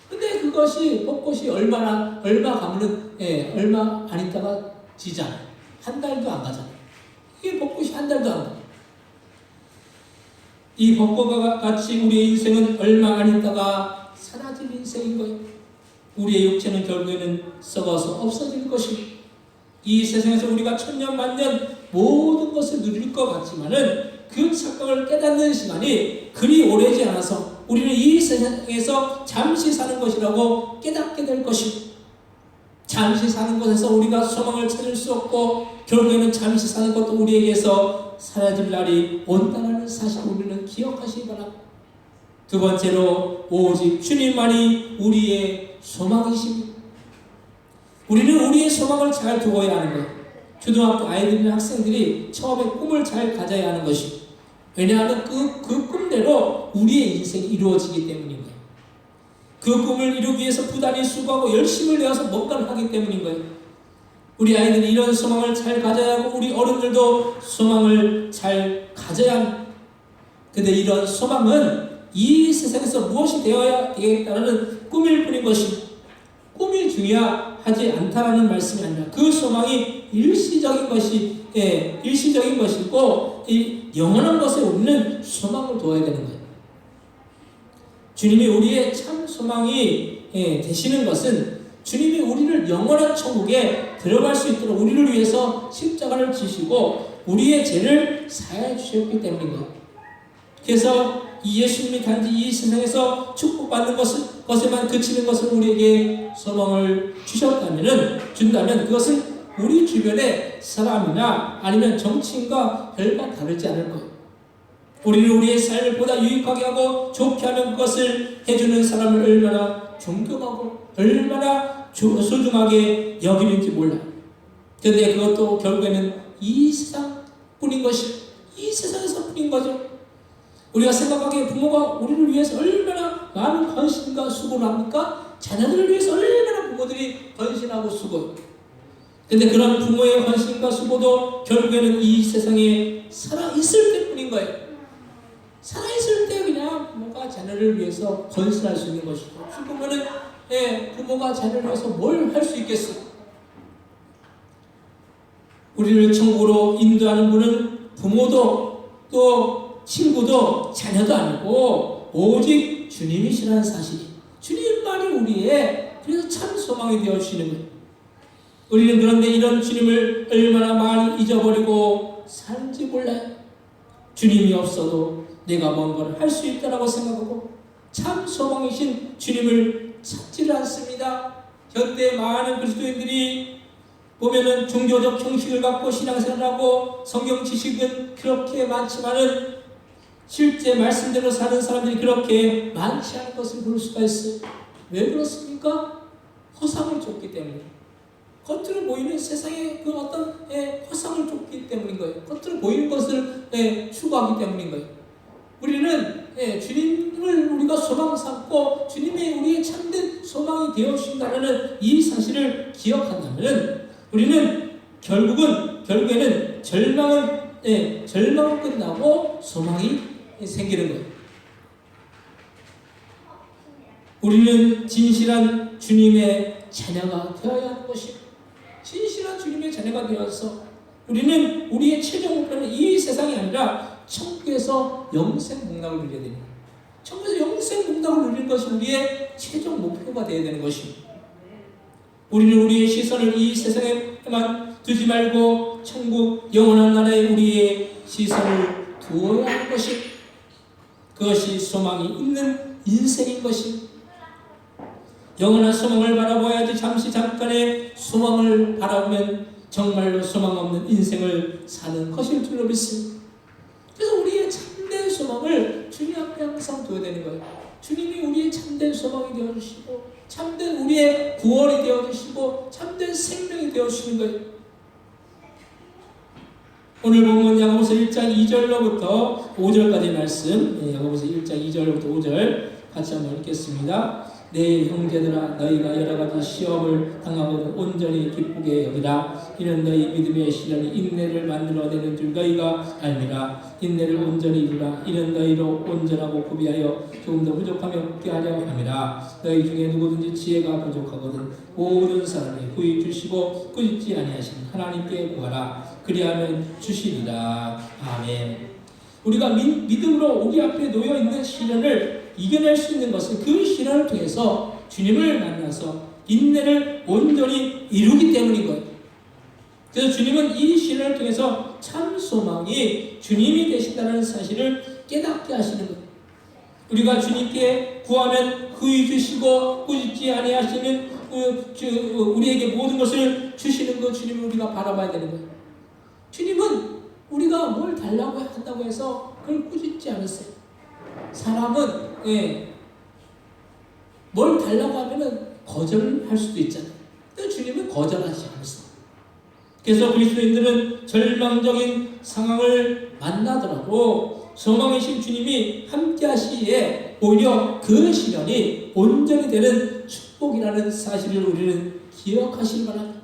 근데 그것이 벚꽃이 얼마 가면은 얼마 안 있다가 지잖아요. 한 달도 안 가잖아요. 이게 벚꽃이 한 달도 안 가요. 이 벚꽃과 같이 우리의 인생은 얼마 안 있다가 사라질 인생인 거예요. 우리의 육체는 결국에는 썩어서 없어질 것입니다. 이 세상에서 우리가 천년 만년 모든 것을 누릴 것 같지만은 그 착각을 깨닫는 시간이 그리 오래지 않아서 우리는 이 세상에서 잠시 사는 것이라고 깨닫게 될 것입니다. 잠시 사는 것에서 우리가 소망을 찾을 수 없고 결국에는 잠시 사는 것도 우리에게서 사라질 날이 온다는 사실을 우리는 기억하시기 바랍니다. 두 번째로 오직 주님만이 우리의 소망이십니다. 우리는 우리의 소망을 잘 두어야 하는 거예요. 초등학교 아이들이나 학생들이 처음에 꿈을 잘 가져야 하는 것이, 왜냐하면 그 꿈대로 우리의 인생이 이루어지기 때문인 거예요. 그 꿈을 이루기 위해서 부단히 수고하고 열심을 내어서 뭔가를 하기 때문인 거예요. 우리 아이들이 이런 소망을 잘 가져야 하고 우리 어른들도 소망을 잘 가져야 합니다. 근데 이런 소망은 이 세상에서 무엇이 되어야 되겠다는 꿈일 뿐인 것입니다. 꿈이 중요하지 않다라는 말씀이 아니라 그 소망이 일시적인 것이고 이 영원한 것에 우리는 소망을 둬야 되는 거예요. 주님이 우리의 참 소망이 되시는 것은 주님이 우리를 영원한 천국에 들어갈 수 있도록 우리를 위해서 십자가를 지시고 우리의 죄를 사해 주셨기 때문인 거예요. 그래서 이 예수님이 단지 이 세상에서 축복받는 것에만 그치는 것을 우리에게 소망을 준다면 그것은 우리 주변의 사람이나 아니면 정치인과 별반 다르지 않을 거예요. 우리는 우리의 삶을 보다 유익하게 하고 좋게 하면 그것을 해주는 사람을 얼마나 존경하고 얼마나 소중하게 여기는지 몰라요. 그런데 그것도 결국에는 이 세상뿐인 것이, 이 세상에서 뿐인 거죠. 우리가 생각하기에 부모가 우리를 위해서 얼마나 많은 헌신과 수고를 합니까? 자녀들을 위해서 얼마나 부모들이 헌신하고 수고해요. 그런데 그런 부모의 헌신과 수고도 결국에는 이 세상에 살아있을 때뿐인 거예요. 살아있을 때 그냥 부모가 자녀를 위해서 헌신할 수 있는 것이고, 죽으면은 부모가 자녀를 위해서 뭘 할 수 있겠어요? 우리를 천국으로 인도하는 분은 부모도 또 친구도 자녀도 아니고 오직 주님이시라는 사실이, 주님만이 우리의 그래서 참 소망이 되어주시는 거예요. 우리는 그런데 이런 주님을 얼마나 많이 잊어버리고 사는지 몰라요. 주님이 없어도 내가 뭔가를 할 수 있다라고 생각하고 참 소망이신 주님을 찾지를 않습니다. 현대 많은 그리스도인들이 보면은 종교적 형식을 갖고 신앙생활하고 성경 지식은 그렇게 많지만은 실제 말씀대로 사는 사람들이 그렇게 많지 않은 것을 볼 수가 있어요. 왜 그렇습니까? 허상을 쫓기 때문에. 겉으로 보이는 세상의 그 어떤 허상을 쫓기 때문인 거예요. 겉으로 보이는 것을 추구하기 때문인 거예요. 우리는 주님을 우리가 삼고 주님이 우리의 참된 소망이 되어 주신다는 이 사실을 기억한다면 우리는 결국에는 절망은 끝나고 소망이 생기는 거예요. 우리는 진실한 주님의 자녀가 되어야 하는 것입니다. 진실한 주님의 자녀가 되어서 우리는 우리의 최종 목표는 이 세상이 아니라 천국에서 영생 복락을 누려야 됩니다. 천국에서 영생 복락을 누리는 것이 우리의 최종 목표가 되어야 되는 것입니다. 우리는 우리의 시선을 이 세상에만 두지 말고 천국 영원한 나라에 우리의 시선을 두어야 하는 것입니다. 그것이 소망이 있는 인생인 것입니다. 영원한 소망을 바라보아야지 잠깐의 소망을 바라보면 정말로 소망 없는 인생을 사는 것일 줄로 믿습니다. 그래서 우리의 참된 소망을 주님 앞에 항상 둬야 되는 거예요. 주님이 우리의 참된 소망이 되어주시고 참된 우리의 구원이 되어주시고 참된 생명이 되어주시는 거예요. 오늘 본문 야고보서 1장 2절로부터 5절까지 말씀, 야고보서 1장 2절로부터 5절 같이 한번 읽겠습니다. 내 형제들아 너희가 여러가지 시험을 당하거든 온전히 기쁘게 여기라. 이는 너희 믿음의 시련이 인내를 만들어내는 줄 너희가 알미라. 인내를 온전히 이루라. 이는 너희로 온전하고 구비하여 조금 더 부족함이 없게 하려 함이라. 너희 중에 누구든지 지혜가 부족하거든 모든 사람이 후히 주시고 꾸짖지 아니하시는 하나님께 구하라. 그리하면 주시리라. 아멘. 우리가 믿음으로 우리 앞에 놓여있는 시련을 이겨낼 수 있는 것은 그 시련을 통해서 주님을 만나서 인내를 온전히 이루기 때문인 거예요. 그래서 주님은 이 시련을 통해서 참 소망이 주님이 되신다는 사실을 깨닫게 하시는 거예요. 우리가 주님께 구하면 후히 주시고 꾸짖지 아니하시는 우리에게 모든 것을 주시는 그 주님을 우리가 바라봐야 되는 거예요. 주님은 우리가 뭘 달라고 한다고 해서 그걸 꾸짖지 않았어요. 사람은 뭘 달라고 하면은 거절할 수도 있잖아요. 근데 주님은 거절하지 않았어요. 그래서 그리스도인들은 절망적인 상황을 만나더라도 소망이신 주님이 함께 하시기에 오히려 그 시련이 온전히 되는 축복이라는 사실을 우리는 기억하시기 바랍니다.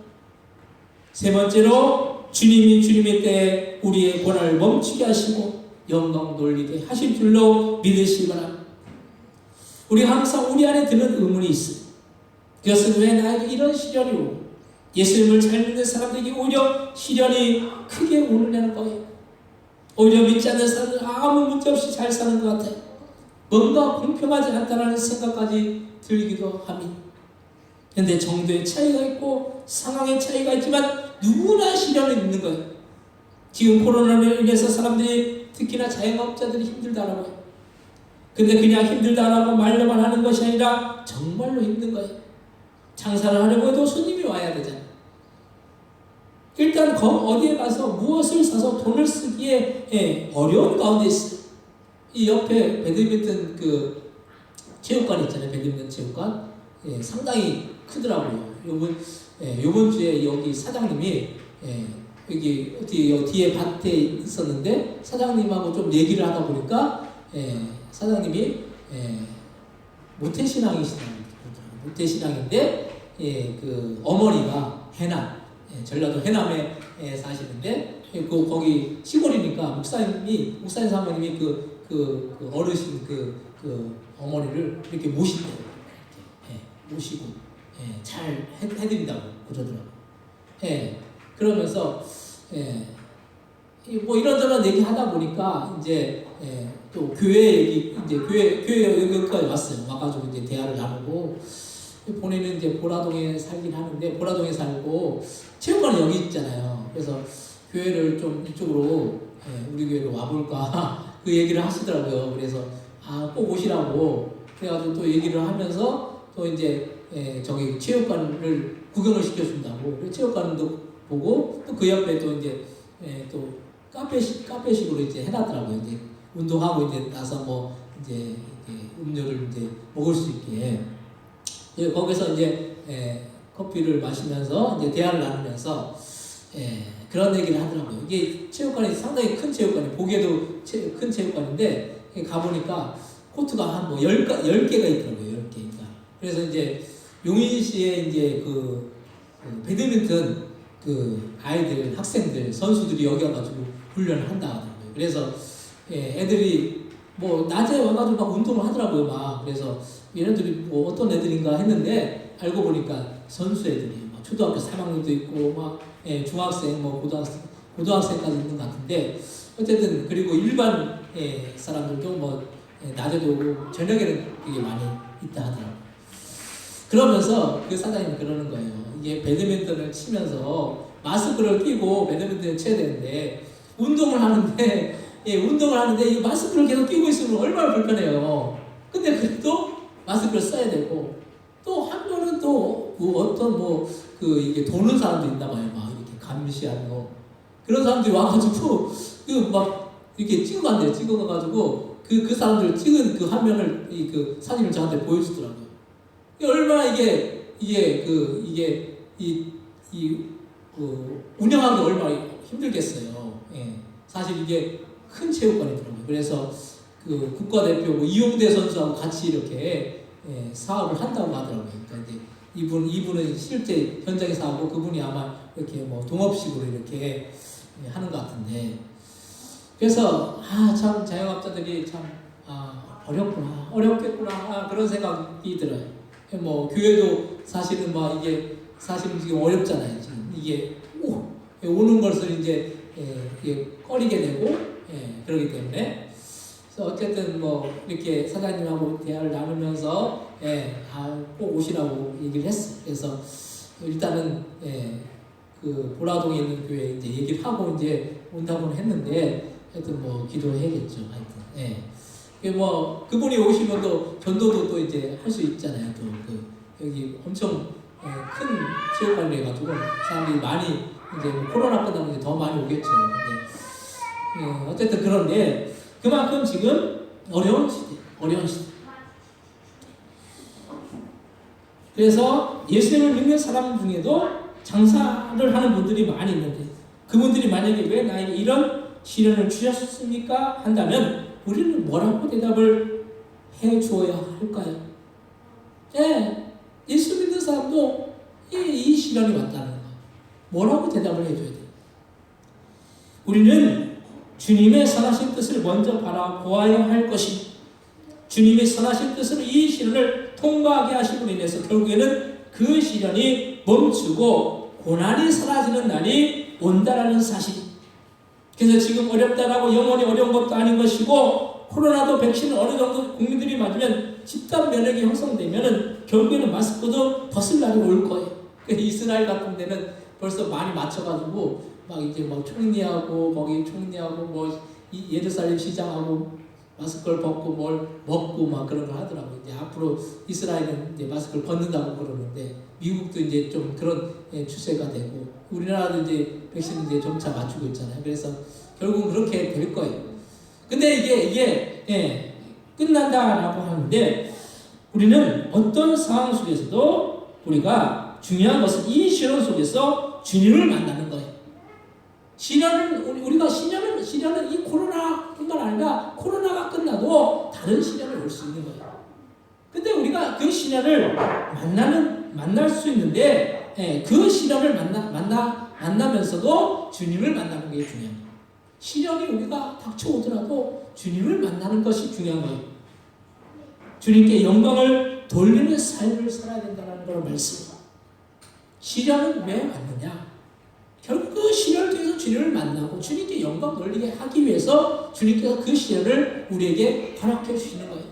세 번째로 주님이 주님의 때에 우리의 고난을 멈추게 하시고 영광 돌리게 하실 줄로 믿으시기 바랍니다. 우리가 항상 우리 안에 드는 의문이 있어요. 그것은 왜 나에게 이런 시련이 오고 예수님을 잘 믿는 사람들에게 오히려 시련이 크게 오느냐는 거예요. 오히려 믿지 않는 사람들은 아무 문제 없이 잘 사는 것 같아요. 뭔가 공평하지 않다는 생각까지 들기도 합니다. 그런데 정도의 차이가 있고 상황의 차이가 있지만 누구나 시련이 있는 거예요. 지금 코로나로 인해서 사람들이 특히나 자영업자들이 힘들다라고 해요. 근데 그냥 힘들다라고 말로만 하는 것이 아니라 정말로 힘든 거예요. 장사를 하려고 해도 손님이 와야 되잖아요. 일단 어디에 가서 무엇을 사서 돈을 쓰기에 어려운 가운데 있어요. 이 옆에 배드민턴 그 체육관 있잖아요. 배드민턴 체육관. 상당히 크더라고요. 요번 주에 여기 사장님이 여기 뒤에 밭에 있었는데 사장님하고 좀 얘기를 하다 보니까 사장님이 모태신앙인데 그 어머니가 해남 전라도 해남에 사시는데 거기 시골이니까 목사님 사모님이 그 어르신 그 어머니를 이렇게 모신대요. 모시고 잘 해드린다고 그러더라고요. 그러면서 뭐 이런저런 얘기 하다 보니까 이제 또 교회 얘기 이제 교회 여기까지 왔어요. 와가지고 이제 대화를 나누고 본인은 이제 보라동에 살긴 하는데 보라동에 살고 체육관이 여기 있잖아요. 그래서 교회를 좀 이쪽으로 우리 교회로 와볼까 그 얘기를 하시더라고요. 그래서 꼭 오시라고 그래가지고 또 얘기를 하면서 또 이제 저기 체육관을 구경을 시켜준다고 체육관도 보고 또 그 옆에 또 이제 또 카페식으로 이제 해놨더라고요. 이제 운동하고 이제 나서 뭐 이제 음료를 이제 먹을 수 있게 거기서 이제 커피를 마시면서 이제 대화를 나누면서 그런 얘기를 하더라고요. 이게 체육관이 상당히 큰 체육관이 보기에도 큰 체육관인데 가보니까 코트가 한 뭐 10개가 있더라고요. 10개가. 그래서 이제 용인시에 이제 그 배드민턴 그 아이들, 학생들, 선수들이 여기 와가지고 훈련을 한다 하더라고요. 그래서 애들이 뭐 낮에 와가지고 막 운동을 하더라고요. 막. 그래서 얘네들이 뭐 어떤 애들인가 했는데 알고 보니까 선수 애들이 막 초등학교 3학년도 있고 막 중학생, 뭐 고등학생까지 있는 것 같은데 어쨌든 그리고 일반 사람들도 뭐 낮에도 오고 저녁에는 되게 많이 있다 하더라고요. 그러면서 그 사장님이 그러는 거예요. 이게 배드민턴을 치면서 마스크를 끼고 배드민턴을 쳐야 되는데 운동을 하는데 이 마스크를 계속 끼고 있으면 얼마나 불편해요. 근데 그래도 마스크를 써야 되고 또 한 번은 또뭐 어떤 그 이게 도는 사람도 있나 봐요. 막 이렇게 감시하는 거 그런 사람들이 와가지고 그 막 이렇게 찍어간대요. 찍어가가지고 그 사람들 찍은 그 화면을 그 사진을 저한테 보여주더라고요. 얼마나 운영하기 얼마나 힘들겠어요. 사실 이게 큰 체육관이더라고요. 그래서 그 국가대표 이용대 선수하고 같이 이렇게 사업을 한다고 하더라고요. 그러니까 이제 이분은 실제 현장에서 하고 그분이 아마 이렇게 뭐 동업식으로 이렇게 하는 것 같은데 그래서 참 자영업자들이 참 어렵겠구나 그런 생각이 들어요. 뭐 교회도 사실은 뭐 이게 사실은 지금 어렵잖아요. 지금 이게 오는 것을 이제 꺼리게 되고 그러기 때문에 그래서 어쨌든 뭐 이렇게 사장님하고 대화를 나누면서 꼭 오시라고 얘기를 했어요. 그래서 일단은 그 보라동에 있는 교회 이제 얘기를 하고 이제 온다고는 했는데 하여튼 뭐 기도해야겠죠. 하여튼 뭐 그분이 오시면 또 전도도 또 이제 할 수 있잖아요. 또 여기 엄청 큰 체육관을 해가지고 사람들이 많이 이제 코로나 끝나면 이제 더 많이 오겠죠. 근데 어쨌든 그런데 그만큼 지금 어려운 시대. 그래서 예수님을 믿는 사람 중에도 장사를 하는 분들이 많이 있는데 그분들이 만약에 왜 나에게 이런 시련을 주셨습니까? 한다면 우리는 뭐라고 대답을 해 주어야 할까요? 예수 믿는 사람도 이 시련이 왔다는 거. 뭐라고 대답을 해줘야 돼요? 우리는 주님의 선하신 뜻을 먼저 바라보아야 할 것입니다. 주님의 선하신 뜻으로 이 시련을 통과하게 하심으로 인해서 결국에는 그 시련이 멈추고 고난이 사라지는 날이 온다라는 사실. 그래서 지금 어렵다라고 영원히 어려운 것도 아닌 것이고 코로나도 백신을 어느 정도 국민들이 맞으면 집단 면역이 형성되면은 결국에는 마스크도 벗을 날이 올 거예요. 이스라엘 같은 데는 벌써 많이 맞춰가지고 막 이제 뭐 총리하고 뭐 예루살렘 시장하고 마스크를 벗고 뭘 먹고 막 그런 걸 하더라고요. 이제 앞으로 이스라엘은 이제 마스크를 벗는다고 그러는데 미국도 이제 좀 그런 추세가 되고 우리나라도 이제 백신 이제 점차 맞추고 있잖아요. 그래서 결국은 그렇게 될 거예요. 근데 이게 끝난다라고 하는데 우리는 어떤 상황 속에서도 우리가 중요한 것은 이 시련 속에서 주님을 만나는 거예요. 우리가 시련은 이 코로나뿐만 아니라 코로나가 끝나도 다른 시련이 올 수 있는 거예요. 근데 우리가 그 시련을 만날 수 있는데 그 시련을 만나면서도 주님을 만나는 게 중요한 거예요. 시련이 우리가 닥쳐오더라도 주님을 만나는 것이 중요한 거예요. 주님께 영광을 돌리는 삶을 살아야 된다는 걸 말씀입니다. 시련은 왜 왔느냐? 결국 그 시련을 통해서 주님을 만나고 주님께 영광 돌리게 하기 위해서 주님께서 그 시련을 우리에게 허락해 주시는 거예요.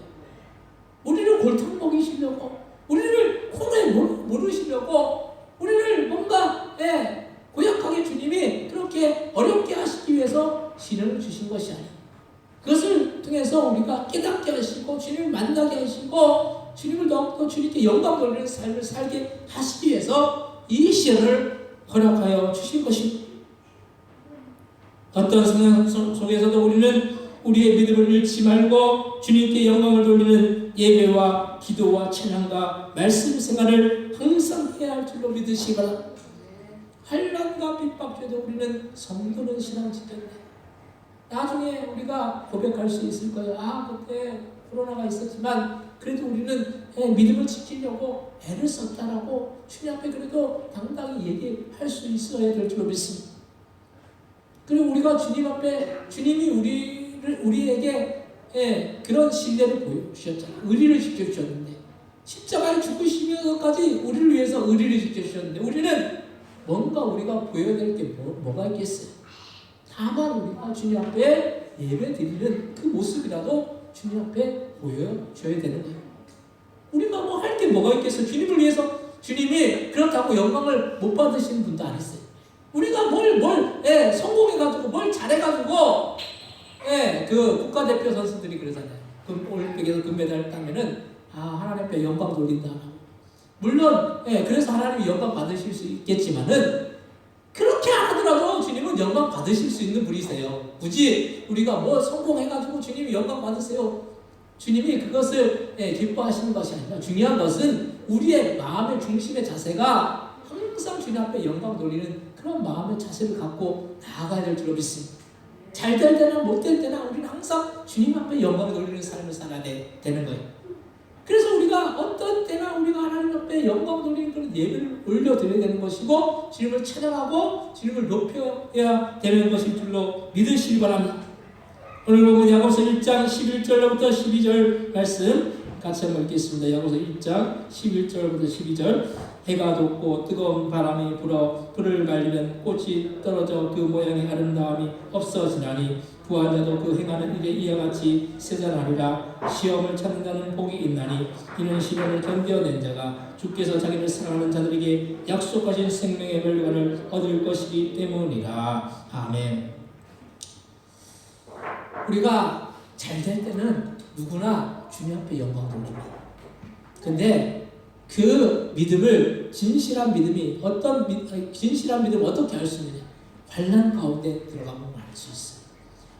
우리를 골탕 먹이시려고, 우리를 코너에 물으시려고, 우리를 뭔가 고약하게 주님이 그렇게 어렵게 하시기 위해서 시련을 주신 것이 아니에요. 그것을 통해서 우리가 깨닫게 하시고 주님을 만나게 하시고 주님을 더 주님께 영광 돌리는 삶을 살게 하시기 위해서 이 시련을 허락하여 주신 것입니다. 어떤 상황 속에서도 우리는 우리의 믿음을 잃지 말고 주님께 영광을 돌리는 예배와 기도와 찬양과 말씀 생활을 항상 해야 할 줄로 믿으시기 바랍니다. 환난과 핍박 중에도 우리는 성도는 신앙 지켰네. 나중에 우리가 고백할 수 있을 거예요. 그때 코로나가 있었지만 그래도 우리는 믿음을 지키려고 애를 썼다라고 주님 앞에 그래도 당당히 얘기할 수 있어야 될 줄 믿습니다. 그리고 우리가 주님 앞에 주님이 우리에게 그런 신뢰를 보여주셨잖아요. 의리를 지켜주셨는데 십자가에 죽으시면서까지 우리를 위해서 의리를 지켜주셨는데 우리는 뭔가 우리가 보여야 될 게 뭐가 있겠어요? 다만 우리가 주님 앞에 예배 드리는 그 모습이라도 주님 앞에 보여줘야 되는 거예요. 우리가 뭐 할 게 뭐가 있겠어요? 주님을 위해서 주님이 그렇다고 영광을 못 받으시는 분도 아니세요. 우리가 성공해가지고 뭘 잘해가지고 그 국가대표 선수들이 그러잖아요. 올림픽에서 금메달 따면은 하나님 앞에 영광 돌린다. 물론 그래서 하나님이 영광 받으실 수 있겠지만은 그렇게 안 하더라도 주님은 영광 받으실 수 있는 분이세요. 굳이 우리가 뭐 성공해가지고 주님이 영광 받으세요. 주님이 그것을 기뻐하시는 것이 아니라 중요한 것은 우리의 마음의 중심의 자세가 항상 주님 앞에 영광 돌리는 그런 마음의 자세를 갖고 나아가야 될 줄 믿습니다. 잘 될 때나 못 될 때나 우리는 항상 주님 앞에 영광 돌리는 삶을 살아야 되는 거예요. 그래서 우리가 어떤 때나 우리가 하나님 앞에 영광 돌리는 그런 예배를 올려드려야 되는 것이고 주님을 찬양하고 주님을 높여야 되는 것일 줄로 믿으시기 바랍니다. 오늘 보면 야고보서 1장 11절부터 12절 말씀 같이 한번 읽겠습니다. 야고보서 1장 11절부터 12절 해가 돋고 뜨거운 바람이 불어 불을 말리면 꽃이 떨어져 그 모양의 아름다움이 없어지나니 부한 자도 그 행하는 일에 이와 같이 세잔하리라. 시험을 찾는다는 복이 있나니 이는 시련을 견뎌낸 자가 주께서 자기를 사랑하는 자들에게 약속하신 생명의 멸관을 얻을 것이기 때문이라. 아멘. 우리가 잘 될 때는 누구나 주님 앞에 영광 돌립니다. 근데 그 믿음을 진실한 믿음을 어떻게 알 수 있느냐? 환난 가운데 들어가면 알 수 있어요.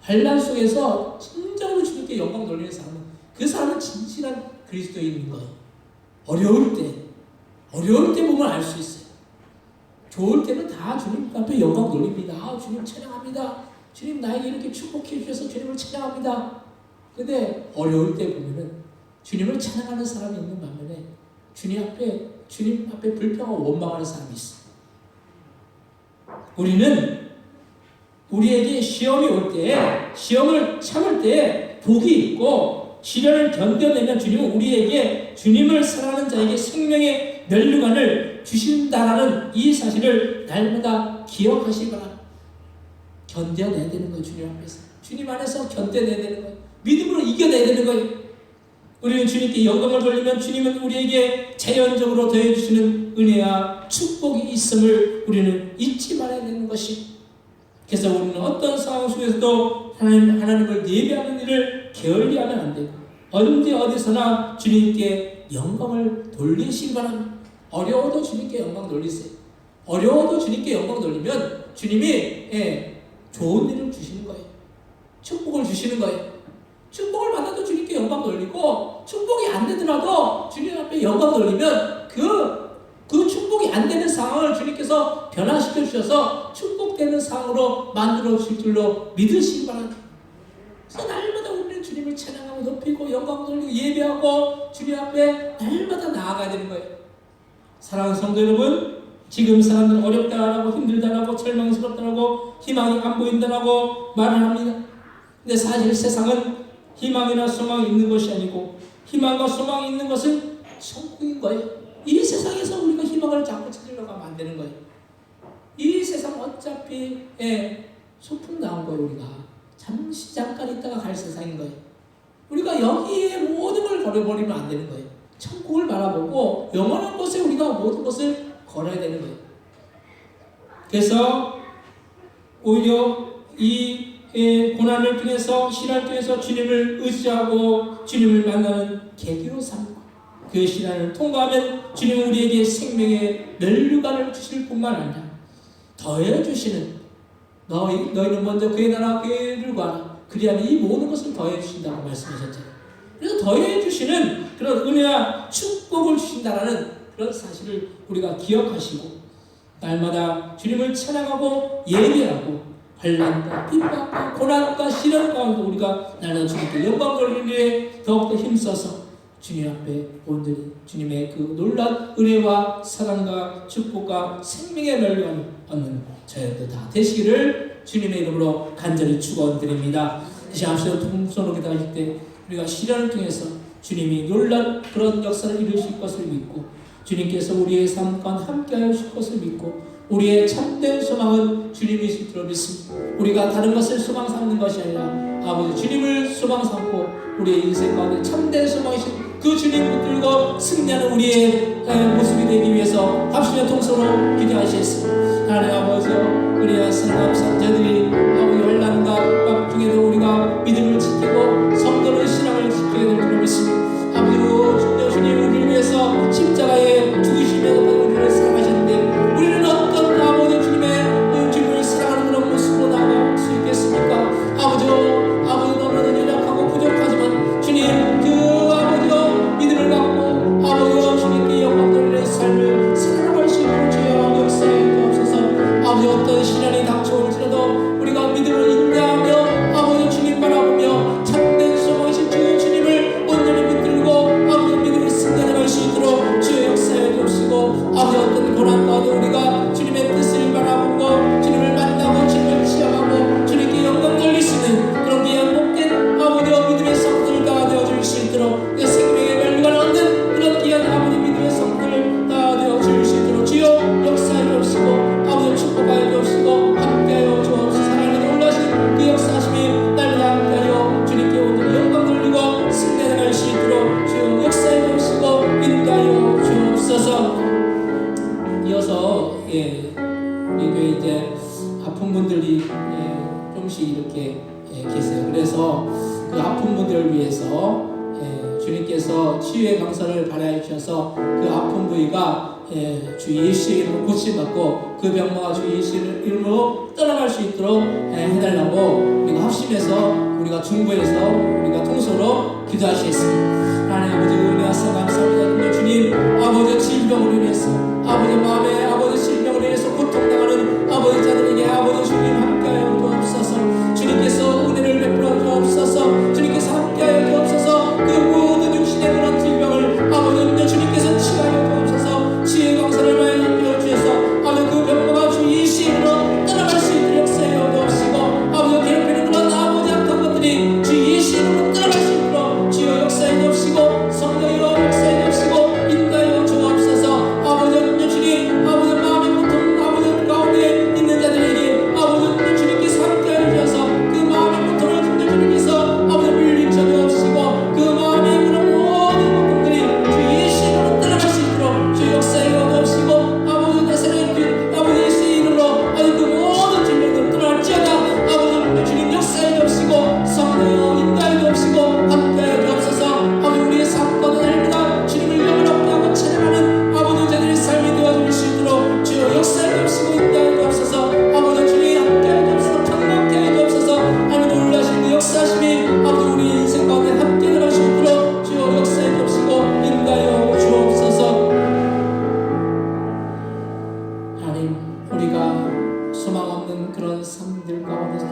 환난 속에서 진정으로 주님께 영광 돌리는 사람은 그 사람은 진실한 그리스도인인 거예요. 어려울 때 보면 알 수 있어요. 좋을 때는 다 주님 앞에 영광 돌립니다. 주님 찬양합니다. 주님 나에게 이렇게 축복해 주셔서 주님을 찬양합니다. 근데 어려울 때 보면은 주님을 찬양하는 사람이 있는 반면에 주님 앞에 불평하고 원망하는 사람이 있어요. 우리는 우리에게 시험이 올 때, 시험을 참을 때 복이 있고 시련을 견뎌내면 주님은 우리에게 주님을 사랑하는 자에게 생명의 면류관을 주신다라는 이 사실을 날마다 기억하시기 바랍니다. 견뎌내야 되는 거예요. 주님 앞에서. 주님 안에서 견뎌내야 되는 거예요. 믿음으로 이겨내야 되는 거예요. 우리는 주님께 영광을 돌리면 주님은 우리에게 자연적으로 더해주시는 은혜와 축복이 있음을 우리는 잊지 말아야 되는 것이. 그래서 우리는 어떤 상황 속에서도 하나님을 예배하는 일을 게을리하면 안 되고 언제 어디서나 주님께 영광을 돌리시기 바랍니다. 어려워도 주님께 영광 돌리세요. 어려워도 주님께 영광 돌리면 주님이 좋은 일을 주시는 거예요. 축복을 주시는 거예요. 축복을 받아도 주님께 영광 돌리고 축복이 안 되더라도 주님 앞에 영광 돌리면 그 축복이 안 되는 상황을 주님께서 변화시켜 주셔서 축복되는 상황으로 만들어 주실 줄로 믿으시기 바랍니다. 그래서 날마다 우리는 주님을 찬양하고 높이고 영광 돌리고 예배하고 주님 앞에 날마다 나아가야 되는 거예요. 사랑하는 성도 여러분, 지금 사람들은 어렵다라고 힘들다라고 절망스럽다라고 희망이 안 보인다라고 말을 합니다. 근데 사실 세상은 희망이나 소망이 있는 것이 아니고 희망과 소망이 있는 것은 천국인 거예요. 이 세상에서 우리가 희망을 자꾸 찾으려고 하면 안 되는 거예요. 이 세상 어차피 소풍 나온 거예요. 우리가 잠깐 있다가 갈 세상인 거예요. 우리가 여기에 모든 걸 걸어버리면 안 되는 거예요. 천국을 바라보고 영원한 곳에 우리가 모든 것을 걸어야 되는 거예요. 그래서 오히려 이 고난을 통해서 시련을 통해서 주님을 의지하고 주님을 만나는 계기로 삼고 그 시련을 통과하면 주님은 우리에게 생명의 면류관을 주실 뿐만 아니라 더해 주시는 너희는 먼저 그의 나라 그의 일을 구하라 그리하면 이 모든 것을 더해 주신다고 말씀하셨잖아요. 그래서 더해 주시는 그런 은혜와 축복을 주신다라는 그런 사실을 우리가 기억하시고 날마다 주님을 찬양하고 예배하고 환난과 핍박과 고난과 시련 가운데 우리가 날마다 주님께 영광 돌리는 일에 더욱더 힘써서 주님 앞에 온전히 주님의 그 놀라운 은혜와 사랑과 축복과 생명의 멸류관을 얻는 저희들 다 되시기를 주님의 이름으로 간절히 축원드립니다. 이 시간 통성으로 기도하실 때 우리가 시련을 통해서 주님이 놀라운 그런 역사를 이루실 것을 믿고 주님께서 우리의 삶 가운데 함께하여 주실 것을 믿고 우리의 참된 소망은 주님이실 줄 믿습니다. 우리가 다른 것을 소망 삼는 것이 아니라 아버지 주님을 소망 삼고 우리의 인생 가운데 참된 소망이신 그 주님 붙들고 승리하는 우리의 모습이 되기 위해서 합심의 통성으로 기도하시겠습니다. 하나님 아버지 우리의 사랑하는 자들이 아버지 환난과 핍박 중에도 우리가 믿음을 지키고 성도의 신앙을 지켜야 될 줄 믿습니다. 아버지 주님 우리를 위해서 십자가에 죽으시면서 우리를 사랑하셨는데 우리는 어떤 아버지 주님을 사랑하는 그런 모습으로 나아갈 수 있겠습니까? 아버지 너무나도 연약하고 부족하지만 주님 그 아버지 믿음을 갖고 아버지 주님께 영광 돌리는 삶을 살아갈 수 있는 주여 역사에 주옵소서. 아버지 어떤 시련이 닥쳐올지라도 우리가 믿음을 인내하며 아버지 주님 바라보며 참된 소망이신 주 주님을 온전히 붙들고 아버지 믿음을 승리할 수 있도록 주의 역사에 주옵시고 아버지 어떤 고난 가운데 우리가 주님의 뜻을 바라보고 주님을 만나고 주님을 취함하고 주님께 영광 돌릴 수 있는 그런 귀한 복된 아버지와 믿음의 성도들 다 되어줄 수 있도록 내 생명의 멸류관을 얻는 그런 귀한 아버지 믿음의 성도들 다 되어줄 수 있도록 주여 역사에 주옵시고 아버지 축복하여 주옵시고 함께하여 주옵소서. 하나님의 놀라신 그 역사하심이 날마다 함께하여 주님께 온전히 영광 돌리고 승리할 수 있도록 주여 역사에 주옵시고 인도하여 주옵소서. 이어서 우리 교회 이제 아픈 분들이 조금씩 이렇게 계세요. 그래서 그 아픈 분들을 위해서 주님께서 치유의 강선을 발하여 주셔서 그 아픈 부위가 주 예수의 이름으로 고침받고 그 병마가 주 예수의 이름으로 떠나갈 수 있도록 해달라고 우리가 합심해서 우리가 중보해서 우리가 통소로 기도하시겠습니다. 하나님 아버지 은혜하사 감사합니다. 주님 아버지 질병으로 인해서 아버지 마음에 아버지 질병으로 인해서 고통당하는 아버지 자들에게 아버지 주님 함께하여 주옵소서. 주님께서 은혜를 베풀어 주옵소서. 주님께서 함께하여 주옵소서. 그 모든 육신의 그런 질병을 아버지 주님께서 치하여 주옵소서. 치유의 강선을 많이 주셔서 아버지 그 병마가 주 예수님으로 떠나갈 수 있도록 역사하여 주옵시고 아버지 괴롭히는 그런 아버지 악한 것들이 주 예수님으로 떠나갈 수 있도록 주여 역사해 주옵시고 성령이여 역사해 주옵시고 인도하여 주옵소서. 아버지 주님 아버지 마음의 고통 아버지 가운데 있는 자들에게 아버지 주님께서 함께하여 주셔서 그 마음의 고통을 주님께서 아버지 물리쳐 주옵시고 그 마음의 그런 모든 고통들이 주 예수님으로 떠나갈 수 있도록 주 역사해 주옵시고 아버지 나사렛 아버지 예수의 이름으로 아버지 그 모든 질병들을 떠날지어다 아버지 주님 역사해 주옵시고 성령여 인도하여 주옵시고 함께하여 주옵소서. 아버지 우리의 삶과 날마다 주님을 영원롭게 하고 찬양하는 아버지 자들의 삶이 되어줄 수 있도록 주여 역사해 주옵시고 인도하여 주옵소서. 아버지 주님 함께하여 주옵소서. 평강케 하여 주옵소서. 하나님 놀라신 그 역사하심이 아버지 우리 인생 가운데 함께 일어날 수 있도록 주여 역사해 주옵시고 인도하여 주옵소서. 하나님 우리가 소망 없는 그런 삶들 가운데서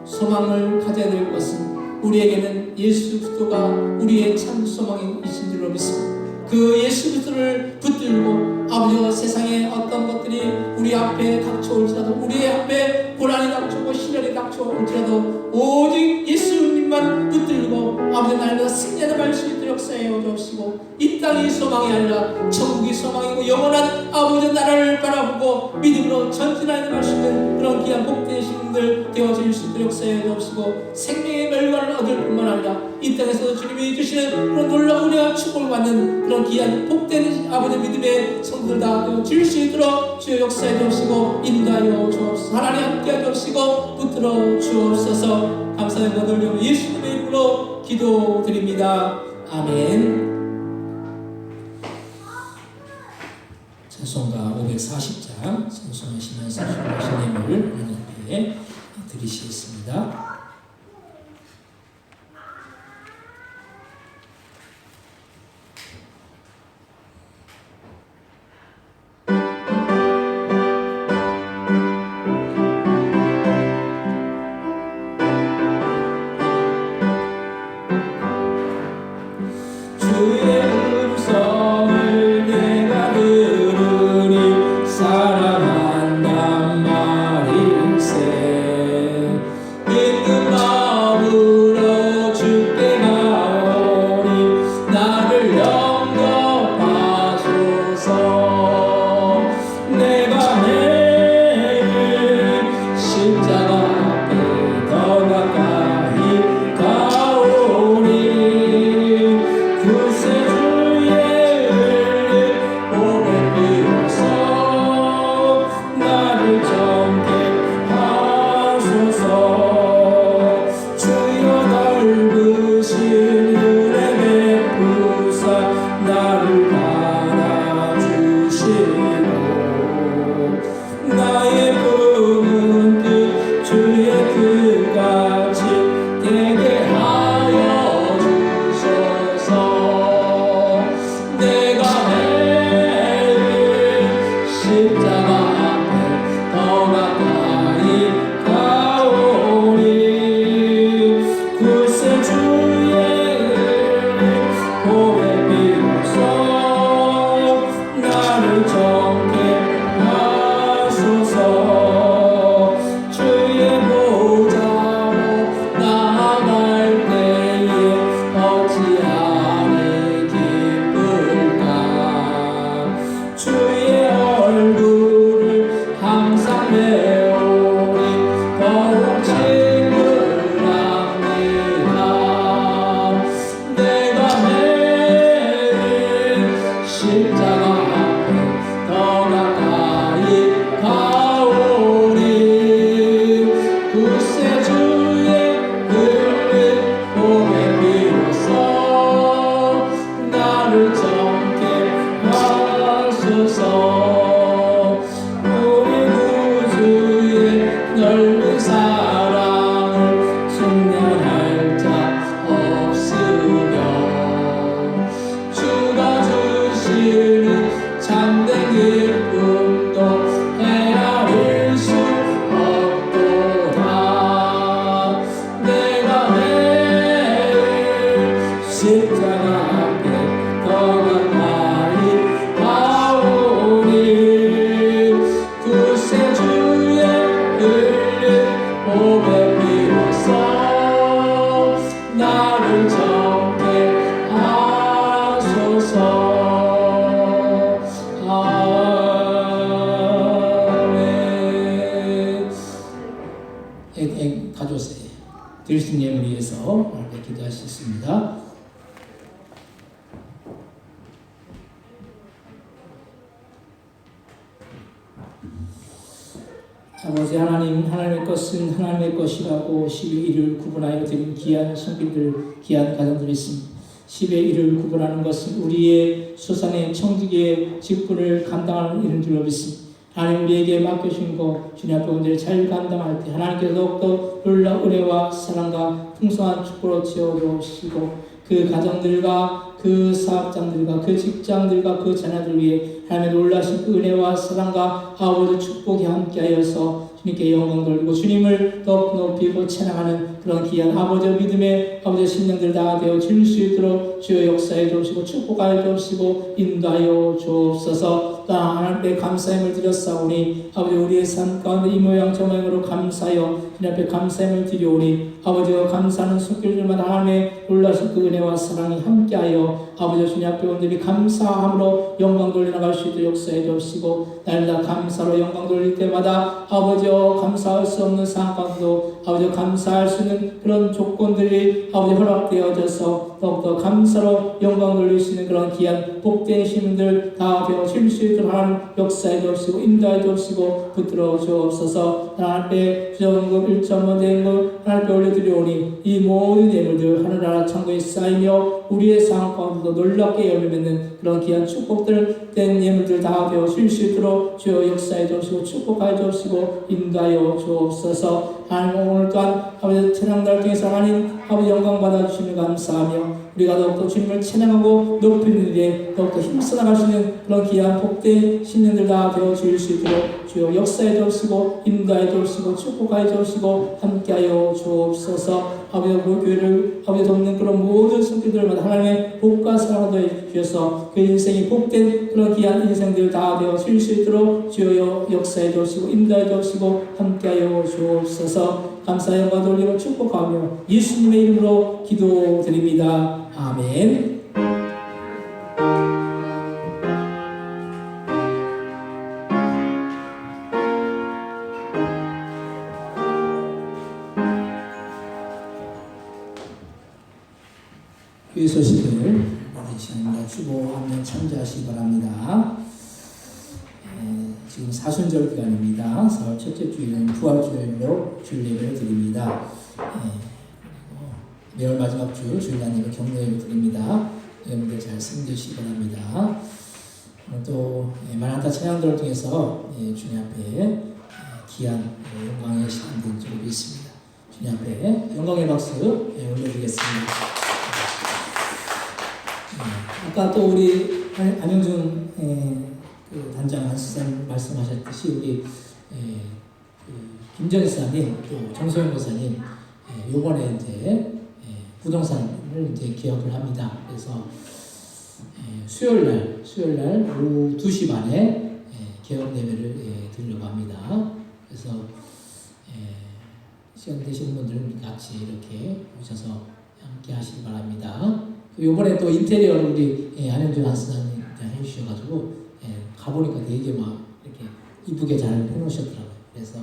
소망을 가져야 될 것은 우리에게는 예수 그리스도가 우리의 참 소망이신 줄로 믿습니다. 그 예수 그리스도를 붙들고 아버지가 세상에 어떤 것들이 우리 앞에 닥쳐올지라도 우리 앞에 고난이 닥쳐오고 시련이 닥쳐올지라도 오직 예수님만 붙들고 아버지 날마다 승리하는 말씀 있도록 역사해 주옵시고 이 땅이 소망이 아니라 천국이 소망이고 영원한 아버지 나라를 바라보고 믿음으로 전진하는 말씀은 그런 귀한 복되신 분들 되어질 수 있도록 역사해 주옵시고 생명의 멸관을 얻을 뿐만 아니라 이 땅에서 주님이 주시는 그런 놀라운 은혜와 축복을 받는 그런 귀한 복된 아버지 믿음의 성도들 다 되어질 수 있도록 주여 역사해 주옵시고 인도하여 주옵소서. 하나님 함께하여 주옵시고 붙들어 주옵소서. 감사의 거듭을 예수님의 이름으로 기도드립니다. 아멘. 찬송가 540장 찬송하시면서 하신 예물을 하나님 앞에 드리시겠습니다. 아멘. 가져오세요. 드리신 예물 위해서 기도하시겠습니다. 아버지 하나님, 하나님의 것은 하나님의 것이라고 10의 1을 구분하여 드린 귀한 손길들, 귀한 가정들이 있습니다. 10의 1을 구분하는 것은 우리의 수산의 청지기의 직분을 감당하는 일인 줄로 믿습니다. 하나님 우리에게 맡겨주신 것 주님 앞에 온전히 잘 감당할 때 하나님께서 더욱더 놀라운 은혜와 사랑과 풍성한 축복으로 채워주시고 그 가정들과 그 사업장들과 그 직장들과 그 자녀들 위해 하나님의 놀라신 그 은혜와 사랑과 아버지 축복이 함께하여서 주님께 영광 돌리고 주님을 더욱 높이고 찬양하는 그런 귀한 아버지의 믿음의 아버지의 심령들 다 되어 줄 수 있도록 주여 역사해 주옵시고 축복하여 주옵시고 인도하여 주옵소서. 하나님께 감사함을 드렸사오니 아버지 우리의 삶 가운데 이 모양 저 모양으로 감사하여 주님 앞에 감사함을 드리오니 아버지와 감사하는 손길들마다 하나님의 놀라신 그 은혜와 사랑이 함께하여 아버지 주님 앞에 온전히 감사함으로 영광 돌려나갈 수 있도록 역사해 주옵시고 날마다 감사로 영광 돌릴 때마다 아버지여 감사할 수 없는 상황 가운데도 아버지 감사할 수 있는 그런 조건들이 아버지 허락되어져서 더욱더 감사로 영광 돌릴 수 있는 그런 귀한 복된 시민들 다 되어질 수 있도록 하나님 역사해 주옵시고 인도해 주옵시고 붙들어 주옵소서. 하나님께 주정금 1.5 대행금 하나님께 올려드리오니 이 모든 예물들 하늘나라 천국에 쌓이며 우리의 상황 가운데도 놀랍게 열매맺는 그런 귀한 축복들 된 예물들 다 되어질 수 있도록 주여 역사해 주옵시고 축복하여 주옵시고 인도하여 주옵소서. 하나님 오늘 또한 아버지 찬양날 통해서 하나님 아버지 영광 받아주시는 감사하며 우리가 더욱더 주님을 찬양하고 높이는 일에 더욱더 힘써 나갈 수 있는 그런 귀한 복된 신년들 다 되어질 수 있도록 주여 역사해 주옵시고 인도해 주옵시고 축복하여 주옵시고 함께하여 주옵소서. 아버지 교회를 아버지 돕는 그런 모든 손길들마다 하나님의 복과 사랑을 더해 주셔서 그 인생이 복된 그런 귀한 인생들 다 되어질 수 있도록 주여 역사해 주옵시고 인도해 주옵시고 함께하여 주옵소서. 감사 영광 돌리고 축복하며 예수님의 이름으로 기도드립니다. 아멘. 교회 소식을 오늘 시간입니다. 주보하면 참조하시기 바랍니다. 지금 사순절 기간입니다. 4월 첫째 주일은 부활주일로 주일 예배를 드립니다. 매월 마지막 주 주일날 예배 격려 예배 드립니다. 여러분들 잘 승리하시기 바랍니다. 또 마라나타 찬양들을 통해서 주님 앞에 귀한 영광의 시간들 좀 있습니다. 주님 앞에 영광의 박수 올려드리겠습니다. 아까 또 우리 안영준 그 단장 한수사님 말씀하셨듯이 우리 김정희 사님 또 정소영 목사님 요번에 이제 부동산을 이제 개업을 합니다. 그래서 수요일 날 오후 2시 반에 개업 예배를 드리려고 합니다. 그래서 시간 되시는 분들은 같이 이렇게 오셔서 함께 하시기 바랍니다. 요번에 또 인테리어를 우리 안영준 한수사님 해주셔가지고 가보니까 되게 막 이렇게 이쁘게 잘 해놓으셨더라고요. 그래서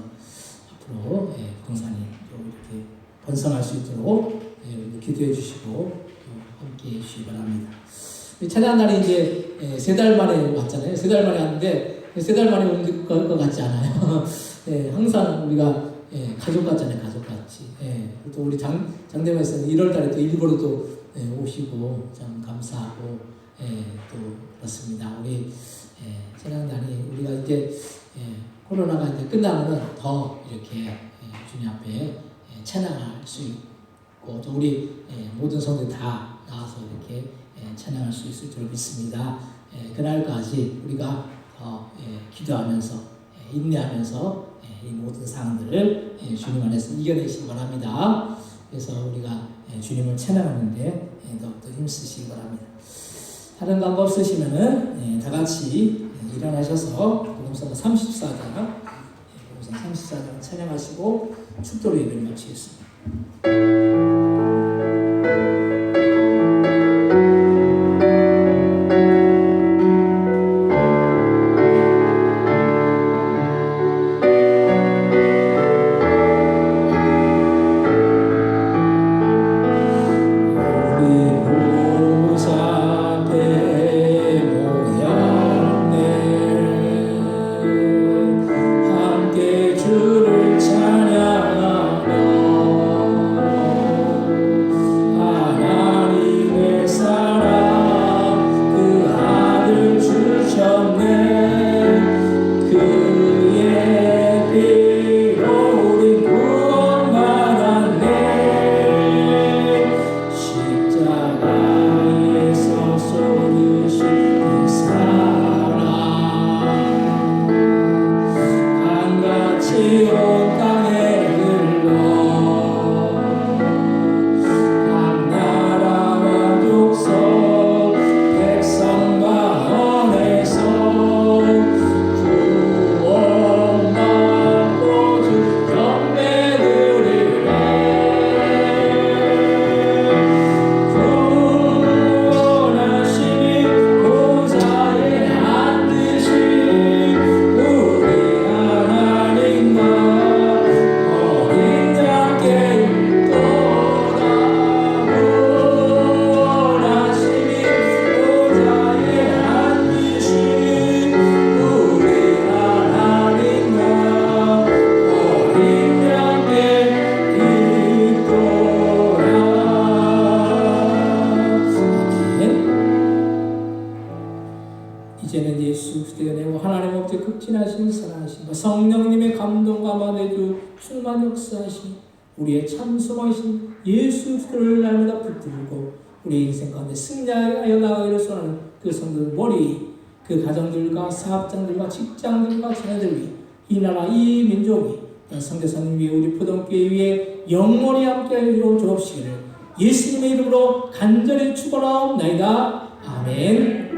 앞으로 부동산이 이렇게 번성할 수 있도록 기도해 주시고 함께 해주시기 바랍니다. 찬양 날이 이제 3달 만에 왔잖아요. 3달 만에 왔는데 3달 만에 온 것 같지 않아요. 항상 우리가 가족 같잖아요. 가족같이. 또 우리 장대모에서는 1월 달에 또 일부러 또 오시고 참 감사하고 또 그렇습니다. 우리 찬양단이 우리가 이제 코로나가 이제 끝나면은 더 이렇게 주님 앞에 찬양할 수 있고 또 우리 모든 성도들 다 나와서 이렇게 찬양할 수 있을 줄 믿습니다. 그날까지 우리가 더 기도하면서 인내하면서 이 모든 상황들을 주님 안에서 이겨내시기 바랍니다. 그래서 우리가 주님을 찬양하는데 더욱더 힘쓰시기 바랍니다. 다른 방법 없으시면은 다 같이 일어나셔서 복음서 34장 찬양하시고 축도로 예배를 마치겠습니다. 이제는 예수 그리스도의 은혜와 하나님 아버지 극진하신 사랑하심과 성령님의 감동과 만해주 충만 역사하신 우리의 참소하신 예수 그리스도를 날마다 붙들고 우리 인생 가운데 승리하여 나가기를 소원하는 그 성도들 머리 그 가정들과 사업장들과 직장들과 자녀들 위해 이 나라 이 민족이 성교사님 위에 우리 포동교회 위에 영원히 함께하여 주옵시기를 예수님의 이름으로 간절히 축원하옵나이다. 아멘.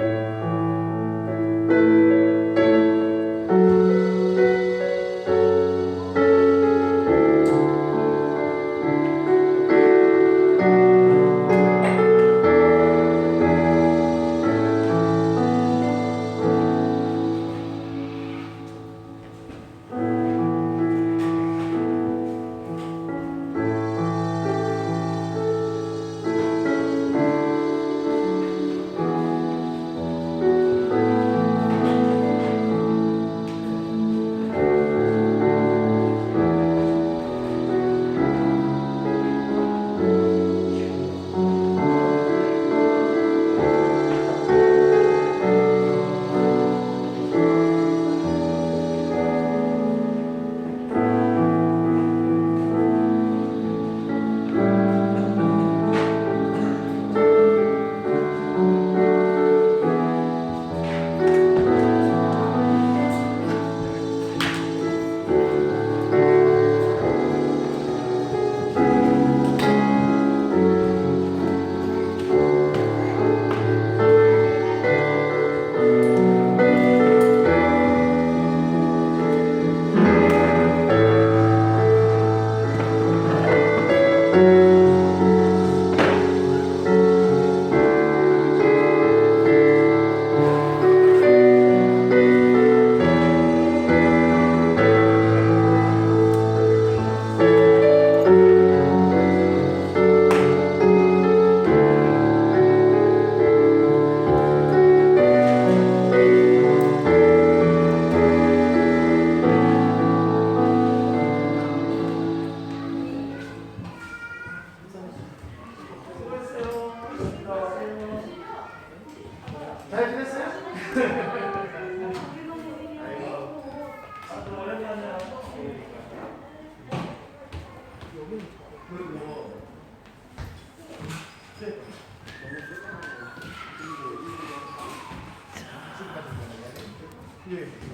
잘 지냈어요? 오랜만이야. 예.